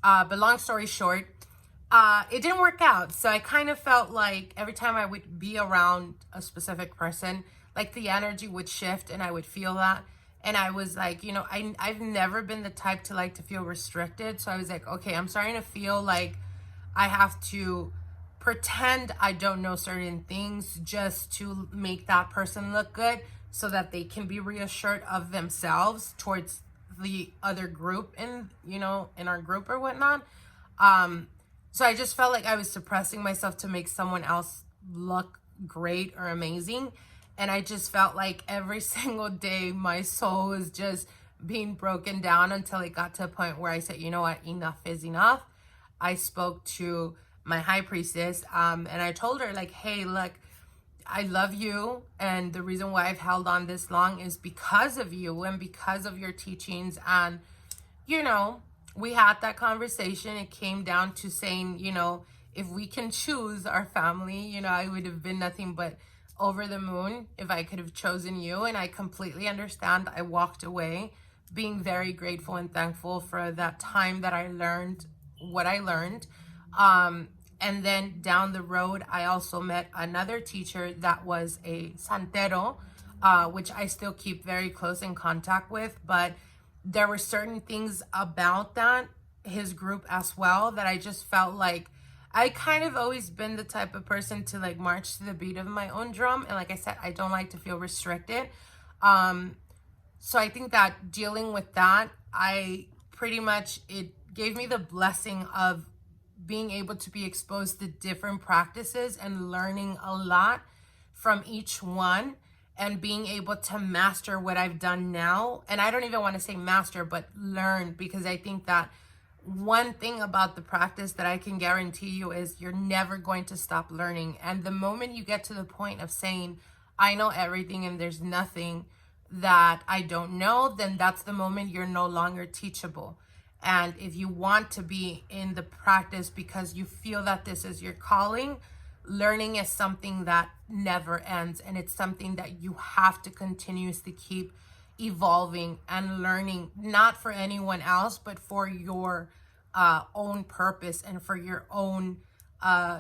But long story short, it didn't work out. So I kind of felt like every time I would be around a specific person, like the energy would shift and I would feel that. And I was like, you know, I've never been the type to like to feel restricted. So I was like, okay, I'm starting to feel like I have to pretend I don't know certain things just to make that person look good so that they can be reassured of themselves towards the other group in, you know, in our group or whatnot. So I just felt like I was suppressing myself to make someone else look great or amazing. And I just felt like every single day my soul was just being broken down until it got to a point where I said, you know what, enough is enough. I spoke to my high priestess and I told her like, hey, look, I love you. And the reason why I've held on this long is because of you and because of your teachings. And, you know, we had that conversation. It came down to saying, you know, if we can choose our family, you know, I would have been nothing but over the moon if I could have chosen you. And I completely understand. I walked away being very grateful and thankful for that time that I learned what I learned. And then down the road, I also met another teacher that was a santero, which I still keep very close in contact with. But there were certain things about that, his group as well, that I just felt like I kind of always been the type of person to like march to the beat of my own drum. And like I said, I don't like to feel restricted. So I think that dealing with that, it gave me the blessing of being able to be exposed to different practices and learning a lot from each one and being able to master what I've done now. And I don't even want to say master, but learn, because I think that one thing about the practice that I can guarantee you is you're never going to stop learning. And the moment you get to the point of saying, I know everything and there's nothing that I don't know, then that's the moment you're no longer teachable. And if you want to be in the practice because you feel that this is your calling, learning is something that never ends. And it's something that you have to continuously keep evolving and learning, not for anyone else, but for your own purpose and for your own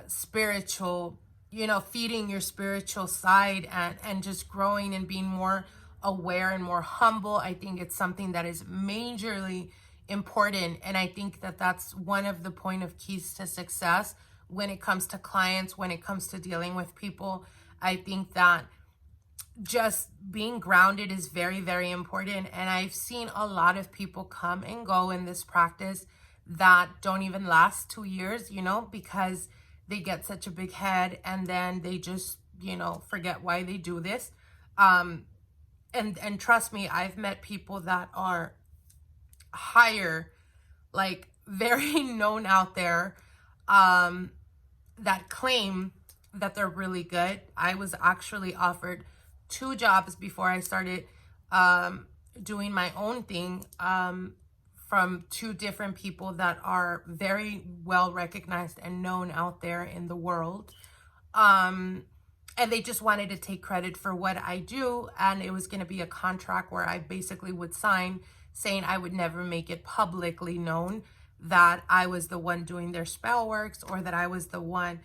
spiritual, you know, feeding your spiritual side and just growing and being more aware and more humble. I think it's something that is majorly important. And I think that that's one of the point of keys to success when it comes to clients, when it comes to dealing with people. I think that just being grounded is very, very important. And I've seen a lot of people come and go in this practice that don't even last 2 years, you know, because they get such a big head and then they just, you know, forget why they do this. And trust me, I've met people that are higher, like very known out there, that claim that they're really good. I was actually offered 2 jobs before I started doing my own thing from 2 different people that are very well recognized and known out there in the world. And they just wanted to take credit for what I do. And it was going to be a contract where I basically would sign saying I would never make it publicly known that I was the one doing their spell works or that I was the one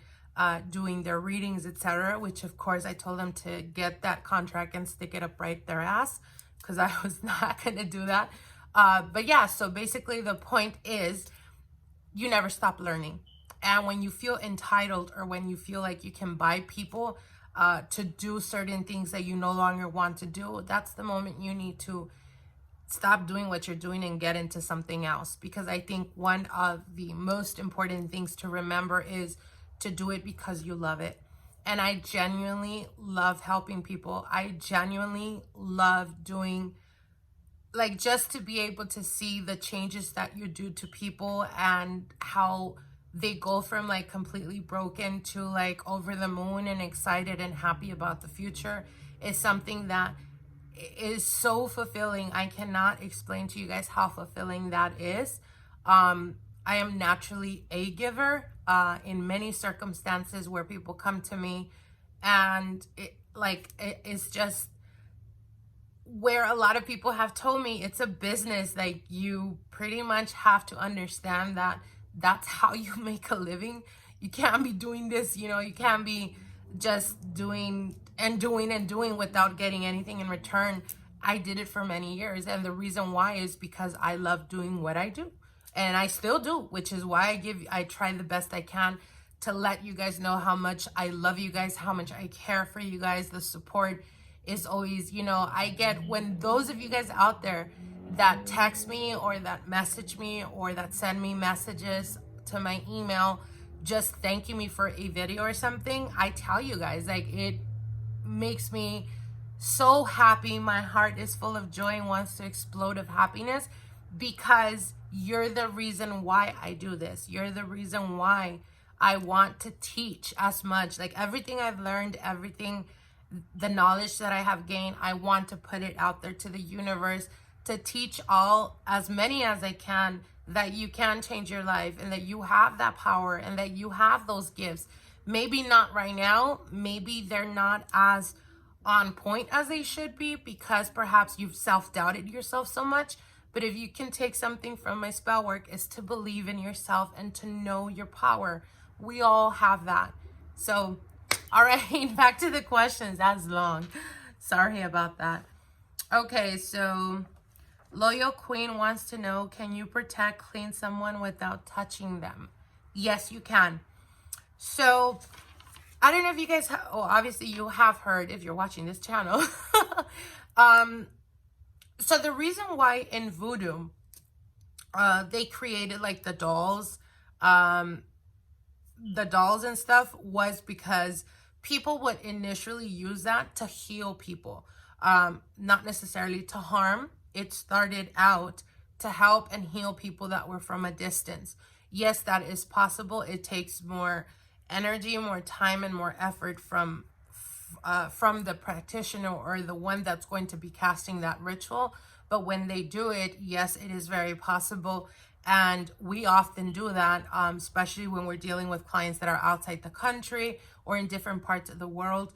doing their readings, etc. Which of course I told them to get that contract and stick it up right their ass, because I was not going to do that. But yeah, so basically the point is you never stop learning. And when you feel entitled or when you feel like you can buy people to do certain things that you no longer want to do, that's the moment you need to stop doing what you're doing and get into something else. Because I think one of the most important things to remember is to do it because you love it. And I genuinely love helping people. I genuinely love doing like just to be able to see the changes that you do to people and how they go from like completely broken to like over the moon and excited and happy about the future is something that is so fulfilling. I cannot explain to you guys how fulfilling that is. I am naturally a giver in many circumstances where people come to me, and it's just where a lot of people have told me it's a business. Like, you pretty much have to understand that that's how you make a living. You can't be doing this, you can't be just doing without getting anything in return. I did it for many years, and the reason why is because I love doing what I do, and I still do, which is why I try the best I can to let you guys know how much I love you guys, how much I care for you guys. The support is always, I get, when those of you guys out there that text me or that message me or that send me messages to my email just thanking me for a video or something, I tell you guys, like, it makes me so happy. My heart is full of joy and wants to explode of happiness, because you're the reason why I do this. You're the reason why I want to teach as much. Like, everything I've learned, the knowledge that I have gained, I want to put it out there to the universe to teach as many as I can, that you can change your life and that you have that power and that you have those gifts. Maybe not right now. Maybe they're not as on point as they should be, because perhaps you've self-doubted yourself so much. But if you can take something from my spell work, is to believe in yourself and to know your power. We all have that. So, all right, back to the questions. That's long. Sorry about that. Okay, so Loyal Queen wants to know, can you clean someone without touching them? Yes, you can. So, I don't know if you guys, obviously you have heard if you're watching this channel. So the reason why in voodoo, they created like the dolls and stuff, was because people would initially use that to heal people, not necessarily to harm. It started out to help and heal people that were from a distance. Yes, that is possible. It takes more energy, more time, and more effort from the practitioner or the one that's going to be casting that ritual. But when they do it, yes, it is very possible. And we often do that, especially when we're dealing with clients that are outside the country or in different parts of the world.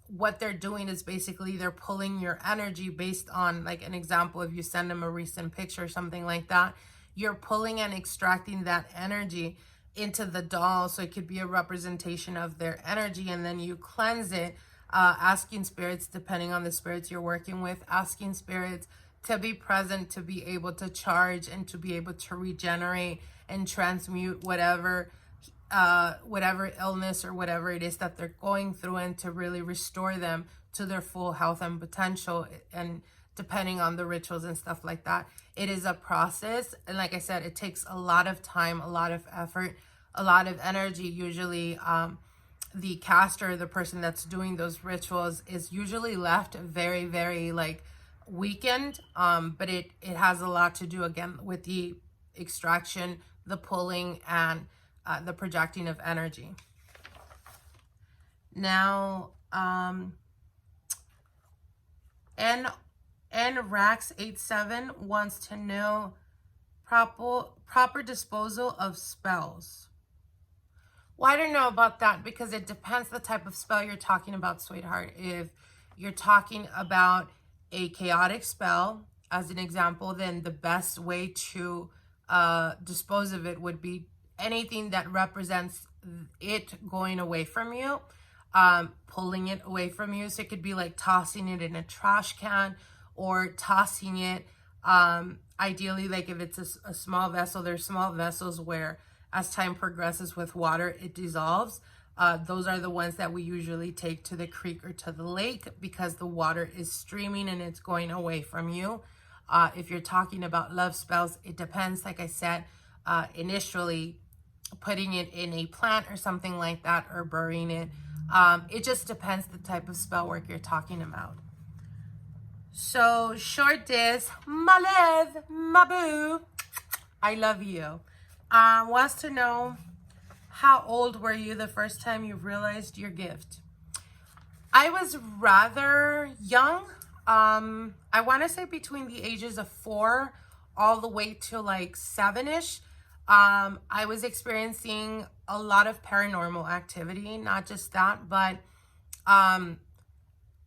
What they're doing is basically they're pulling your energy based on, like, an example, if you send them a recent picture or something like that, you're pulling and extracting that energy into the doll. So it could be a representation of their energy, and then you cleanse it, asking spirits, depending on the spirits you're working with, asking spirits to be present, to be able to charge and to be able to regenerate and transmute whatever illness or whatever it is that they're going through, and to really restore them to their full health and potential. And depending on the rituals and stuff like that, it is a process. And like I said, it takes a lot of time, a lot of effort, a lot of energy. Usually the caster, the person that's doing those rituals, is usually left very, very like weakened. But it has a lot to do, again, with the extraction, the pulling, and the projecting of energy. Now, Rax87 wants to know proper disposal of spells. Well, I don't know about that, because it depends the type of spell you're talking about, sweetheart. If you're talking about a chaotic spell, as an example, then the best way to dispose of it would be anything that represents it going away from you, pulling it away from you. So it could be like tossing it in a trash can, or tossing it, ideally, like if it's a small vessel, there's small vessels where as time progresses with water, it dissolves. Those are the ones that we usually take to the creek or to the lake, because the water is streaming and it's going away from you. If you're talking about love spells, it depends. Like I said, initially putting it in a plant or something like that, or burying it. It just depends the type of spell work you're talking about. So short is my love, my boo, I love you. Wants to know, how old were you the first time you realized your gift? I was rather young. I want to say between the ages of 4 all the way to like 7-ish. I was experiencing a lot of paranormal activity, not just that, but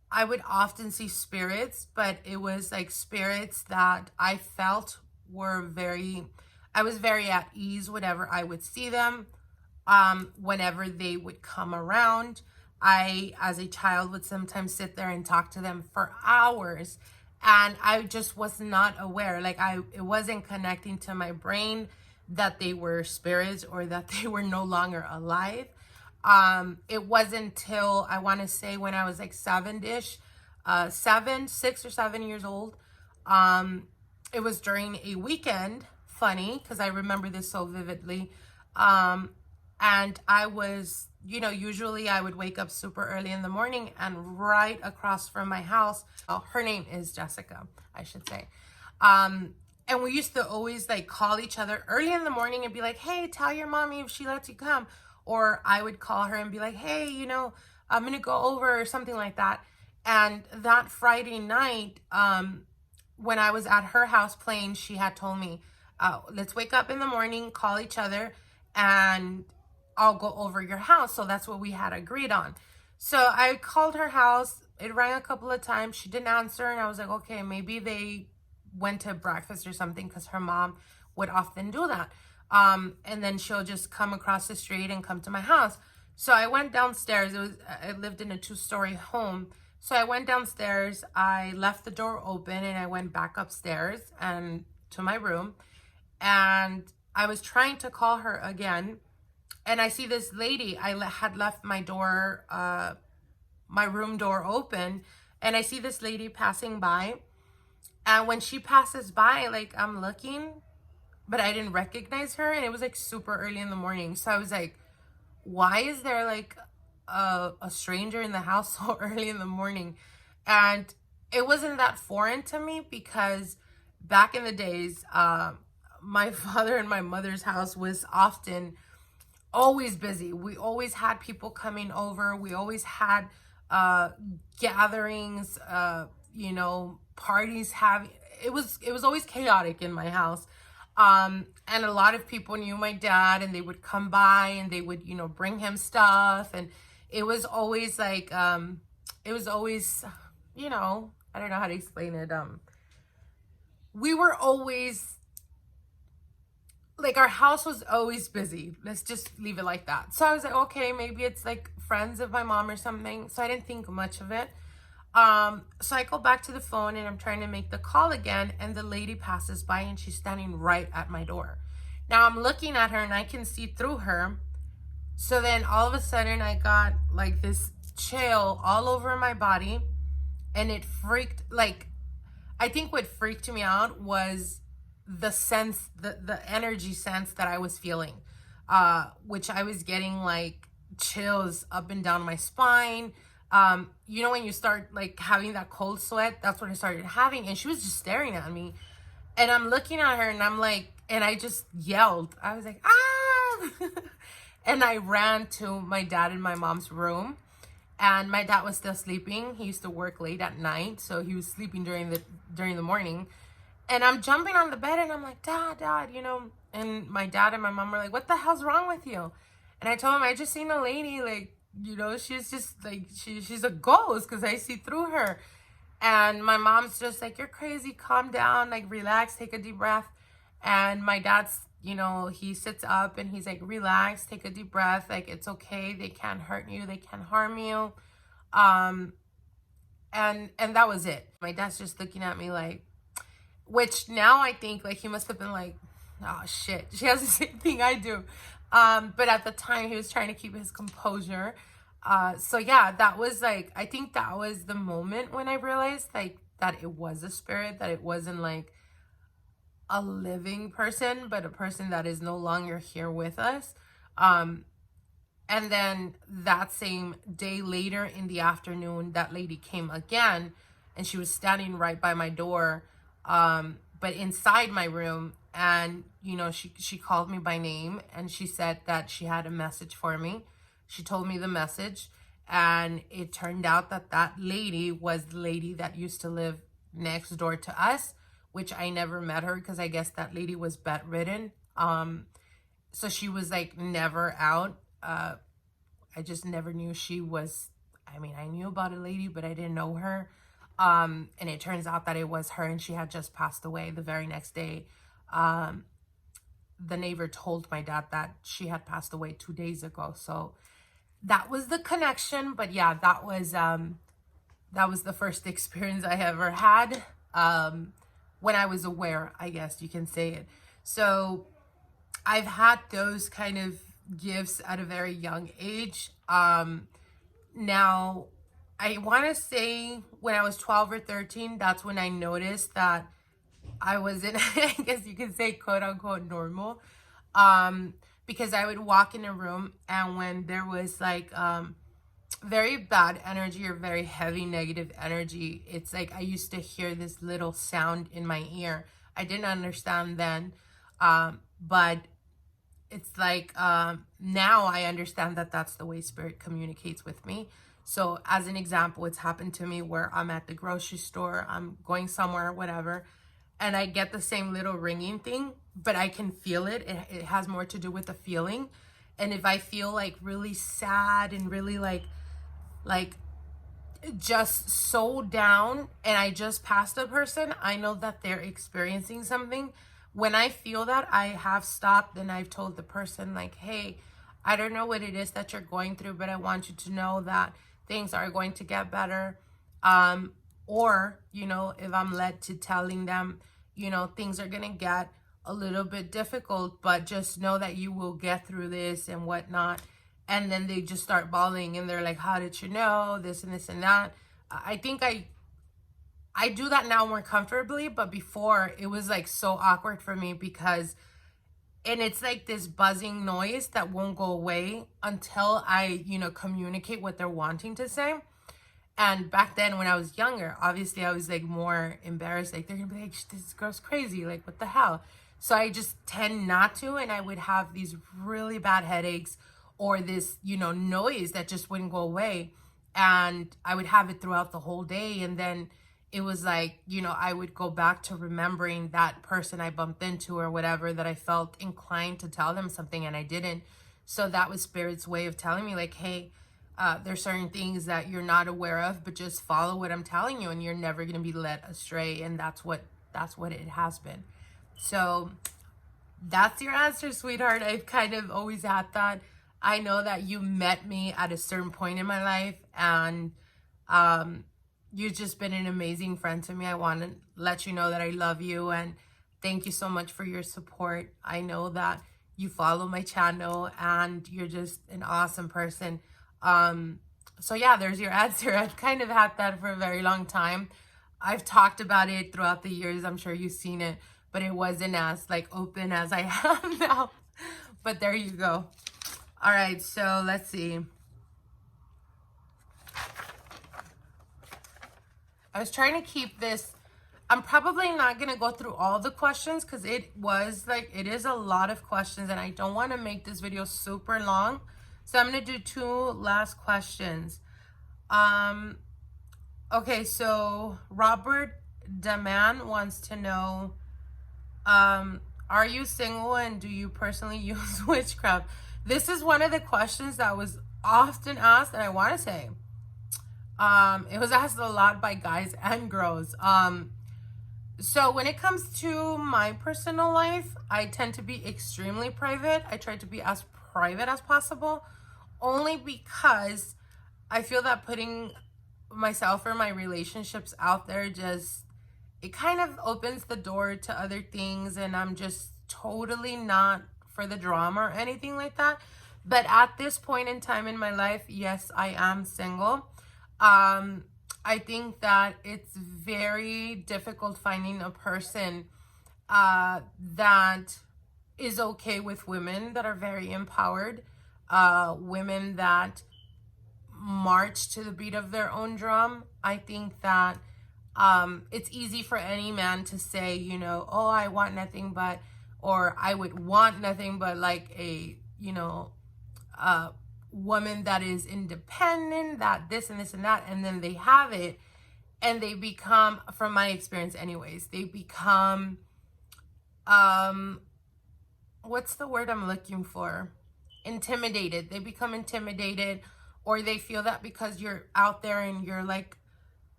I would often see spirits, but it was like spirits that I felt were I was very at ease whenever I would see them. Whenever they would come around, I, as a child, would sometimes sit there and talk to them for hours, and I just was not aware. Like it wasn't connecting to my brain that they were spirits or that they were no longer alive. It wasn't until I want to say when I was like 7-ish, 6 or 7 years old. It was during a weekend, funny, because I remember this so vividly. And I was, usually I would wake up super early in the morning, and right across from my house, her name is Jessica, I should say. And we used to always like call each other early in the morning and be like, hey, tell your mommy if she lets you come. Or I would call her and be like, hey, I'm going to go over, or something like that. And that Friday night, when I was at her house playing, she had told me, let's wake up in the morning, call each other, and I'll go over your house. So that's what we had agreed on. So I called her house. It rang a couple of times. She didn't answer. And I was like, okay, maybe they went to breakfast or something, because her mom would often do that. And then she'll just come across the street and come to my house. So I went downstairs. I lived in a 2-story home. So I went downstairs. I left the door open and I went back upstairs and to my room. And I was trying to call her again. And I see this lady. I had left my door, my room door open. And I see this lady passing by. And when she passes by, like, I'm looking, but I didn't recognize her. And it was like super early in the morning. So I was like, why is there like a stranger in the house so early in the morning? And it wasn't that foreign to me, because back in the days, my father and my mother's house was often always busy. We always had people coming over. We always had gatherings, parties. It was always chaotic in my house. And a lot of people knew my dad, and they would come by and they would, bring him stuff. And it was always like, I don't know how to explain it. We were always, like, our house was always busy. Let's just leave it like that. So I was like, okay, maybe it's like friends of my mom or something. So I didn't think much of it. So I go back to the phone and I'm trying to make the call again, and the lady passes by and she's standing right at my door. Now I'm looking at her and I can see through her. So then all of a sudden I got like this chill all over my body, and it freaked, like, I think what freaked me out was the sense, the energy sense that I was feeling, which I was getting like chills up and down my spine. When you start like having that cold sweat, that's what I started having. And she was just staring at me, and I'm looking at her and I'm like, and I just yelled. I was like, ah! And I ran to my dad and my mom's room, and my dad was still sleeping. He used to work late at night, so he was sleeping during the morning. And I'm jumping on the bed and I'm like, Dad, and my dad and my mom were like, what the hell's wrong with you? And I told him, I just seen a lady, like, she's just like, she's a ghost, because I see through her. And my mom's just like, you're crazy, calm down, like, relax, take a deep breath. And my dad's, he sits up and he's like, relax, take a deep breath, like, it's okay, they can't hurt you, they can't harm you. And that was it. My dad's just looking at me like, which now I think like he must have been like, oh shit, she has the same thing I do. But at the time he was trying to keep his composure. So yeah, that was like, I think that was the moment when I realized like that it was a spirit, that it wasn't like a living person, but a person that is no longer here with us. And then that same day later in the afternoon, that lady came again, and she was standing right by my door, but inside my room. And, you know, she called me by name, and she said that she had a message for me. She told me the message, and it turned out that that lady was the lady that used to live next door to us, which I never met her because I guess that lady was bedridden. So she was like never out. I just never knew she was, I mean, I knew about a lady, but I didn't know her. And it turns out that it was her, and she had just passed away the very next day. The neighbor told my dad that she had passed away 2 days ago. So that was the connection. But yeah, that was the first experience I ever had, when I was aware, I guess you can say it. So I've had those kind of gifts at a very young age. Now, I want to say when I was 12 or 13, that's when I noticed that I wasn't, I guess you could say, quote unquote, normal. Because I would walk in a room, and when there was like very bad energy or very heavy negative energy, it's like I used to hear this little sound in my ear. I didn't understand then, but it's like now I understand that that's the way spirit communicates with me. So as an example, it's happened to me where I'm at the grocery store, I'm going somewhere, whatever, and I get the same little ringing thing, but I can feel it. It has more to do with the feeling. And if I feel like really sad and really like just so down, and I just passed a person, I know that they're experiencing something. When I feel that, I have stopped and I've told the person like, hey, I don't know what it is that you're going through, but I want you to know that things are going to get better. Or, you know, if I'm led to telling them, you know, things are going to get a little bit difficult, but just know that you will get through this and whatnot. And then they just start bawling, and they're like, how did you know this and this and that? I think I do that now more comfortably, but before it was like so awkward for me because, and it's like this buzzing noise that won't go away until I, you know, communicate what they're wanting to say. And back then when I was younger, obviously I was like more embarrassed. Like they're gonna be like, this girl's crazy. Like what the hell? So I just tend not to, and I would have these really bad headaches or this, you know, noise that just wouldn't go away. And I would have it throughout the whole day. And then it was like, you know, I would go back to remembering that person I bumped into or whatever, that I felt inclined to tell them something and I didn't. So that was Spirit's way of telling me like, hey, there's certain things that you're not aware of, but just follow what I'm telling you and you're never going to be led astray. And that's what it has been. So that's your answer, sweetheart. I've kind of always had that. I know that you met me at a certain point in my life, and you've just been an amazing friend to me. I want to let you know that I love you, and thank you so much for your support. I know that you follow my channel and you're just an awesome person. So yeah, there's your answer. I've kind of had that for a very long time. I've talked about it throughout the years. I'm sure you've seen it, but it wasn't as like open as I am now. But there you go. All right, so let's see. I was trying to keep this. I'm probably not going to go through all the questions because it is a lot of questions and I don't want to make this video super long. So I'm going to do 2 last questions. Okay, so Robert Daman wants to know, are you single and do you personally use witchcraft? This is one of the questions that was often asked, and I want to say, it was asked a lot by guys and girls. So when it comes to my personal life, I tend to be extremely private. I try to be as private as possible, only because I feel that putting myself or my relationships out there it kind of opens the door to other things, and I'm just totally not for the drama or anything like that. But at this point in time in my life, yes, I am single. I think that it's very difficult finding a person that is okay with women that are very empowered, women that march to the beat of their own drum. I think that it's easy for any man to say, you know, oh, I want nothing but, or I would want nothing but like a, you know, woman that is independent, that this and this and that, and then they have it, and they become, from my experience anyways, they become, what's the word I'm looking for? Intimidated. They become intimidated, or they feel that because you're out there and you're like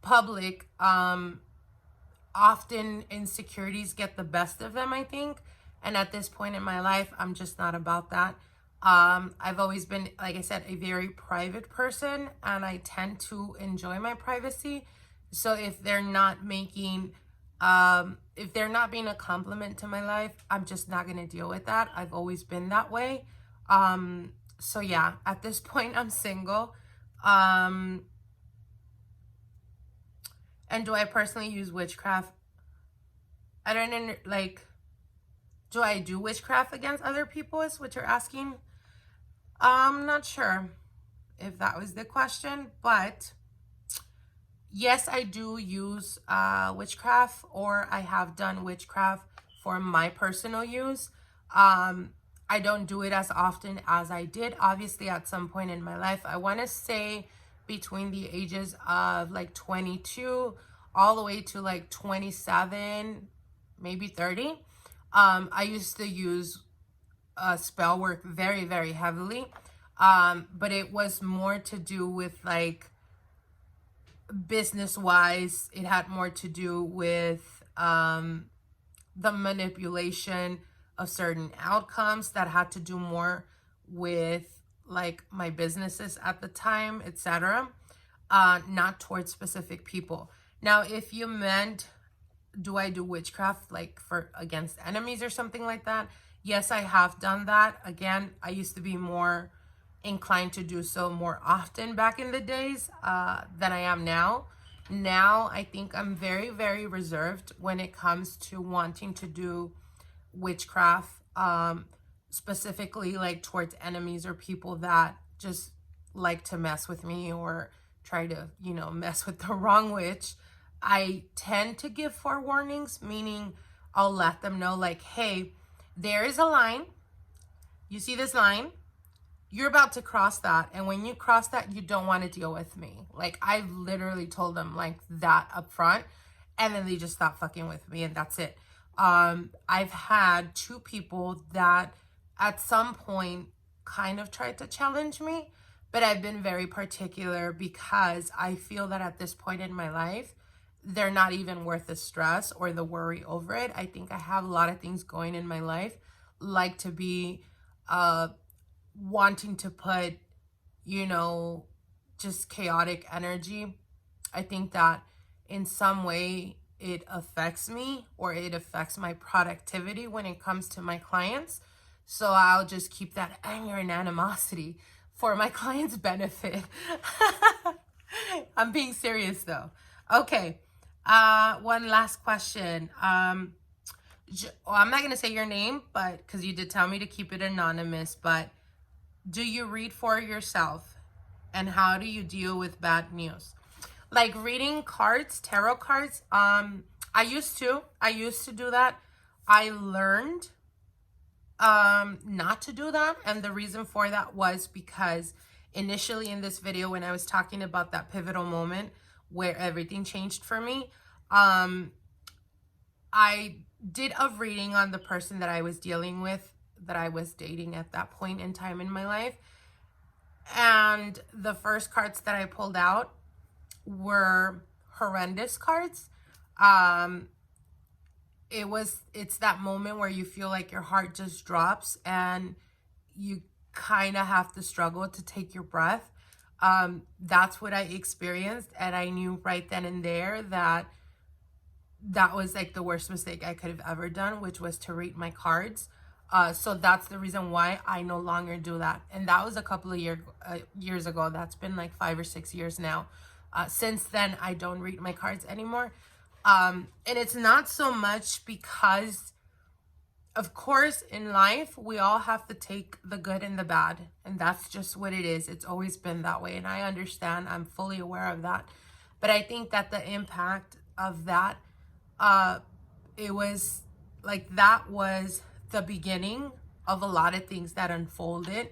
public, often insecurities get the best of them, I think. And at this point in my life, I'm just not about that. I've always been, like I said, a very private person, and I tend to enjoy my privacy. So if they're not making, if they're not being a compliment to my life, I'm just not going to deal with that. I've always been that way. So yeah, at this point, I'm single. And do I personally use witchcraft? I don't know, like, do I do witchcraft against other people is what you're asking? I'm not sure if that was the question, but yes, I do use witchcraft, or I have done witchcraft for my personal use. I don't do it as often as I did, obviously, at some point in my life. I want to say between the ages of like 22 all the way to like 27, maybe 30. I used to use spell work very, very heavily. But it was more to do with like business wise. It had more to do with the manipulation of certain outcomes that had to do more with like my businesses at the time, etc. Not towards specific people. Now, if you meant, do I do witchcraft like for against enemies or something like that? Yes, I have done that. Again, I used to be more inclined to do so more often back in the days than I am now. Now, I think I'm very, very reserved when it comes to wanting to do witchcraft, specifically like towards enemies or people that just like to mess with me or try to, you know, mess with the wrong witch. I tend to give forewarnings, meaning I'll let them know like, hey, there is a line. You see this line? You're about to cross that. And when you cross that, you don't want to deal with me. Like, I literally told them like that up front, and then they just stopped fucking with me, and that's it. I've had 2 people that at some point kind of tried to challenge me, but I've been very particular because I feel that at this point in my life, they're not even worth the stress or the worry over it. I think I have a lot of things going in my life, like to be wanting to put, you know, just chaotic energy. I think that in some way it affects me, or it affects my productivity when it comes to my clients. So I'll just keep that anger and animosity for my clients' benefit. I'm being serious though. Okay. One last question. I'm not going to say your name, but because you did tell me to keep it anonymous, but do you read for yourself, and how do you deal with bad news? Like reading cards, tarot cards. I used to do that. I learned not to do that, and the reason for that was because initially in this video, when I was talking about that pivotal moment where everything changed for me, I did a reading on the person that I was dealing with, that I was dating at that point in time in my life, and the first cards that I pulled out were horrendous cards. It's that moment where you feel like your heart just drops and you kind of have to struggle to take your breath. That's what I experienced, and I knew right then and there that that was like the worst mistake I could have ever done, which was to read my cards. So that's the reason why I no longer do that. And that was a couple of years ago. That's been like 5 or 6 years now. Since then, I don't read my cards anymore. And it's not so much because, of course, in life, we all have to take the good and the bad. And that's just what it is. It's always been that way. And I understand. I'm fully aware of that. But I think that the impact of that, it was like that was the beginning of a lot of things that unfolded.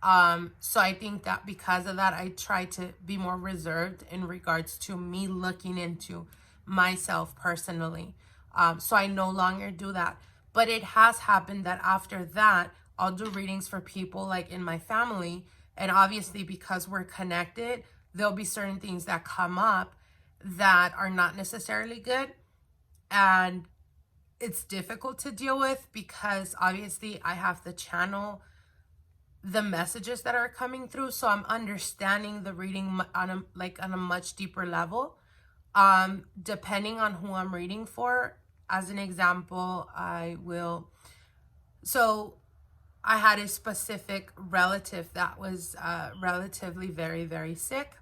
So I think that because of that, I try to be more reserved in regards to me looking into myself personally. So I no longer do that. But it has happened that after that, I'll do readings for people like in my family. And obviously, because we're connected, there'll be certain things that come up that are not necessarily good. And it's difficult to deal with because obviously I have to channel the messages that are coming through. So I'm understanding the reading on a much deeper level. Depending on who I'm reading for. As an example, so I had a specific relative that was relatively very, very sick.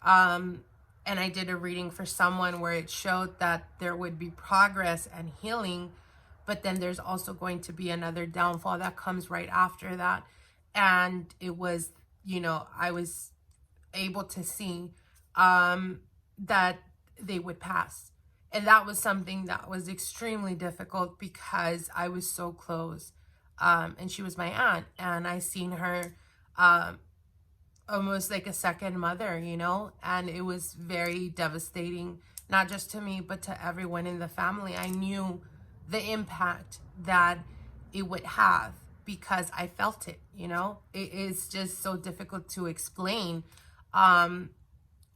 And I did a reading for someone where it showed that there would be progress and healing, but then there's also going to be another downfall that comes right after that. And it was, I was able to see that they would pass. And that was something that was extremely difficult because I was so close. And she was my aunt, and I seen her almost like a second mother, and it was very devastating, not just to me, but to everyone in the family. I knew the impact that it would have because I felt it, it is just so difficult to explain.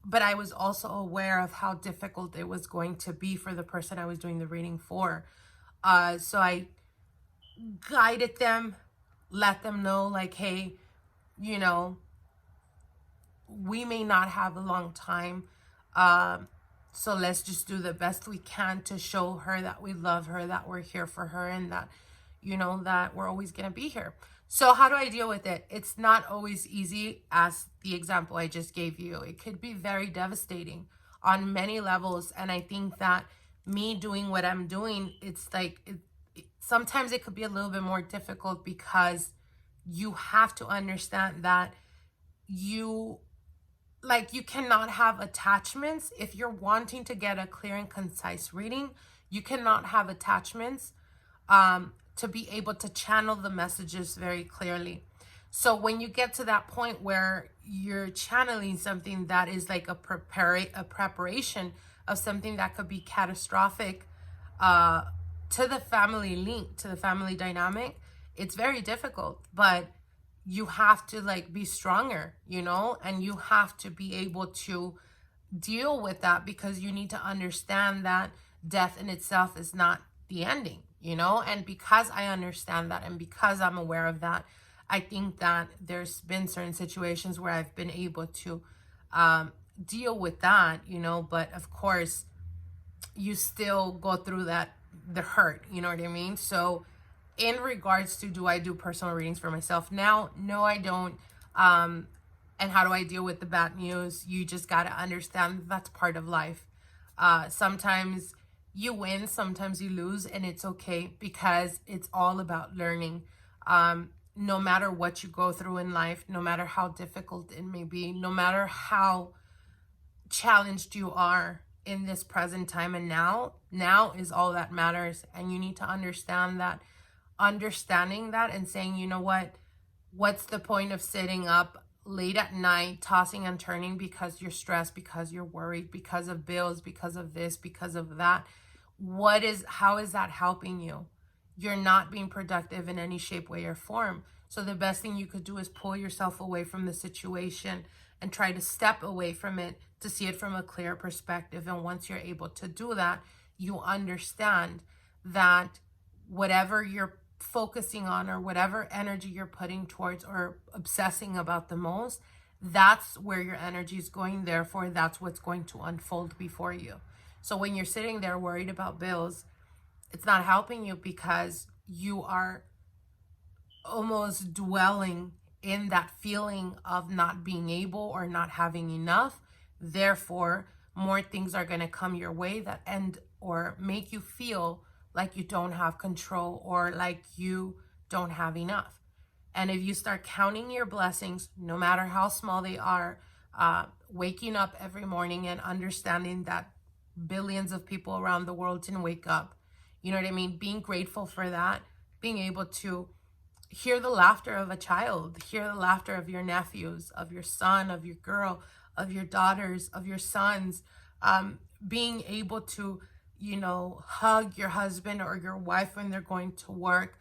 But I was also aware of how difficult it was going to be for the person I was doing the reading for. So I guided them, let them know like, hey, we may not have a long time. So let's just do the best we can to show her that we love her, that we're here for her, and that, that we're always going to be here. So how do I deal with it? It's not always easy, as the example I just gave you. It could be very devastating on many levels. And I think that me doing what I'm doing, it's like, sometimes it could be a little bit more difficult because you have to understand that you cannot have attachments. If you're wanting to get a clear and concise reading, you cannot have attachments to be able to channel the messages very clearly. So when you get to that point where you're channeling something that is like a preparation of something that could be catastrophic to the family link, to the family dynamic, it's very difficult. But you have to be stronger, and you have to be able to deal with that, because you need to understand that death in itself is not the ending, and because I understand that, and because I'm aware of that, I think that there's been certain situations where I've been able to deal with that, but of course you still go through the hurt, you know what I mean? So in regards to, do I do personal readings for myself now? No, I don't. And how do I deal with the bad news? You just got to understand that's part of life. Sometimes you win, sometimes you lose, and it's okay, because it's all about learning. No matter what you go through in life, no matter how difficult it may be, no matter how challenged you are in this present time and now is all that matters. And you need to understand that. Understanding that and saying, what's the point of sitting up late at night, tossing and turning because you're stressed, because you're worried, because of bills, because of this, because of that? How is that helping you? You're not being productive in any shape, way, or form. So the best thing you could do is pull yourself away from the situation and try to step away from it to see it from a clear perspective. And once you're able to do that, you understand that whatever you're focusing on, or whatever energy you're putting towards or obsessing about the most, that's where your energy is going. Therefore, that's what's going to unfold before you. So when you're sitting there worried about bills, it's not helping you, because you are almost dwelling in that feeling of not being able or not having enough. Therefore, more things are going to come your way that end or make you feel like you don't have control, or like you don't have enough. And if you start counting your blessings, no matter how small they are, waking up every morning and understanding that billions of people around the world didn't wake up. You know what I mean? Being grateful for that, being able to hear the laughter of a child, hear the laughter of your nephews, of your son, of your girl, of your daughters, of your sons, being able to, you know, hug your husband or your wife when they're going to work.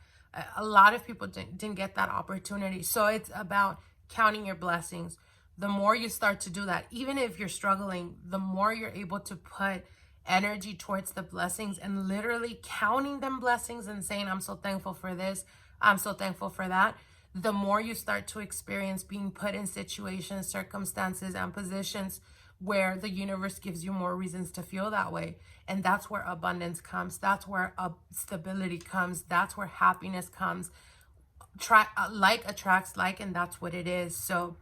A lot of people didn't get that opportunity. So it's about counting your blessings. The more you start to do that, even if you're struggling, the more you're able to put energy towards the blessings and literally counting them blessings and saying, I'm so thankful for this, I'm so thankful for that. The more you start to experience being put in situations, circumstances, and positions where the universe gives you more reasons to feel that way. And that's where abundance comes. That's where stability comes. That's where happiness comes. Like attracts like, and that's what it is. So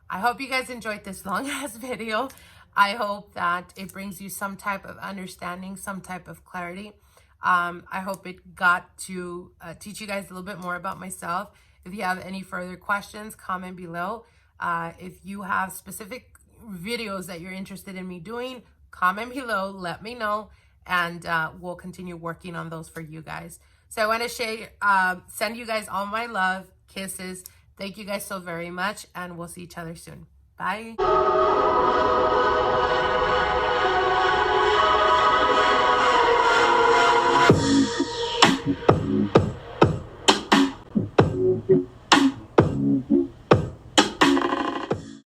I hope you guys enjoyed this long ass video. I hope that it brings you some type of understanding, some type of clarity. I hope it got to teach you guys a little bit more about myself. If you have any further questions, comment below. If you have specific videos that you're interested in me doing, comment below, let me know, and we'll continue working on those for you guys. So I want to send you guys all my love, kisses. Thank you guys so very much, and we'll see each other soon. Bye.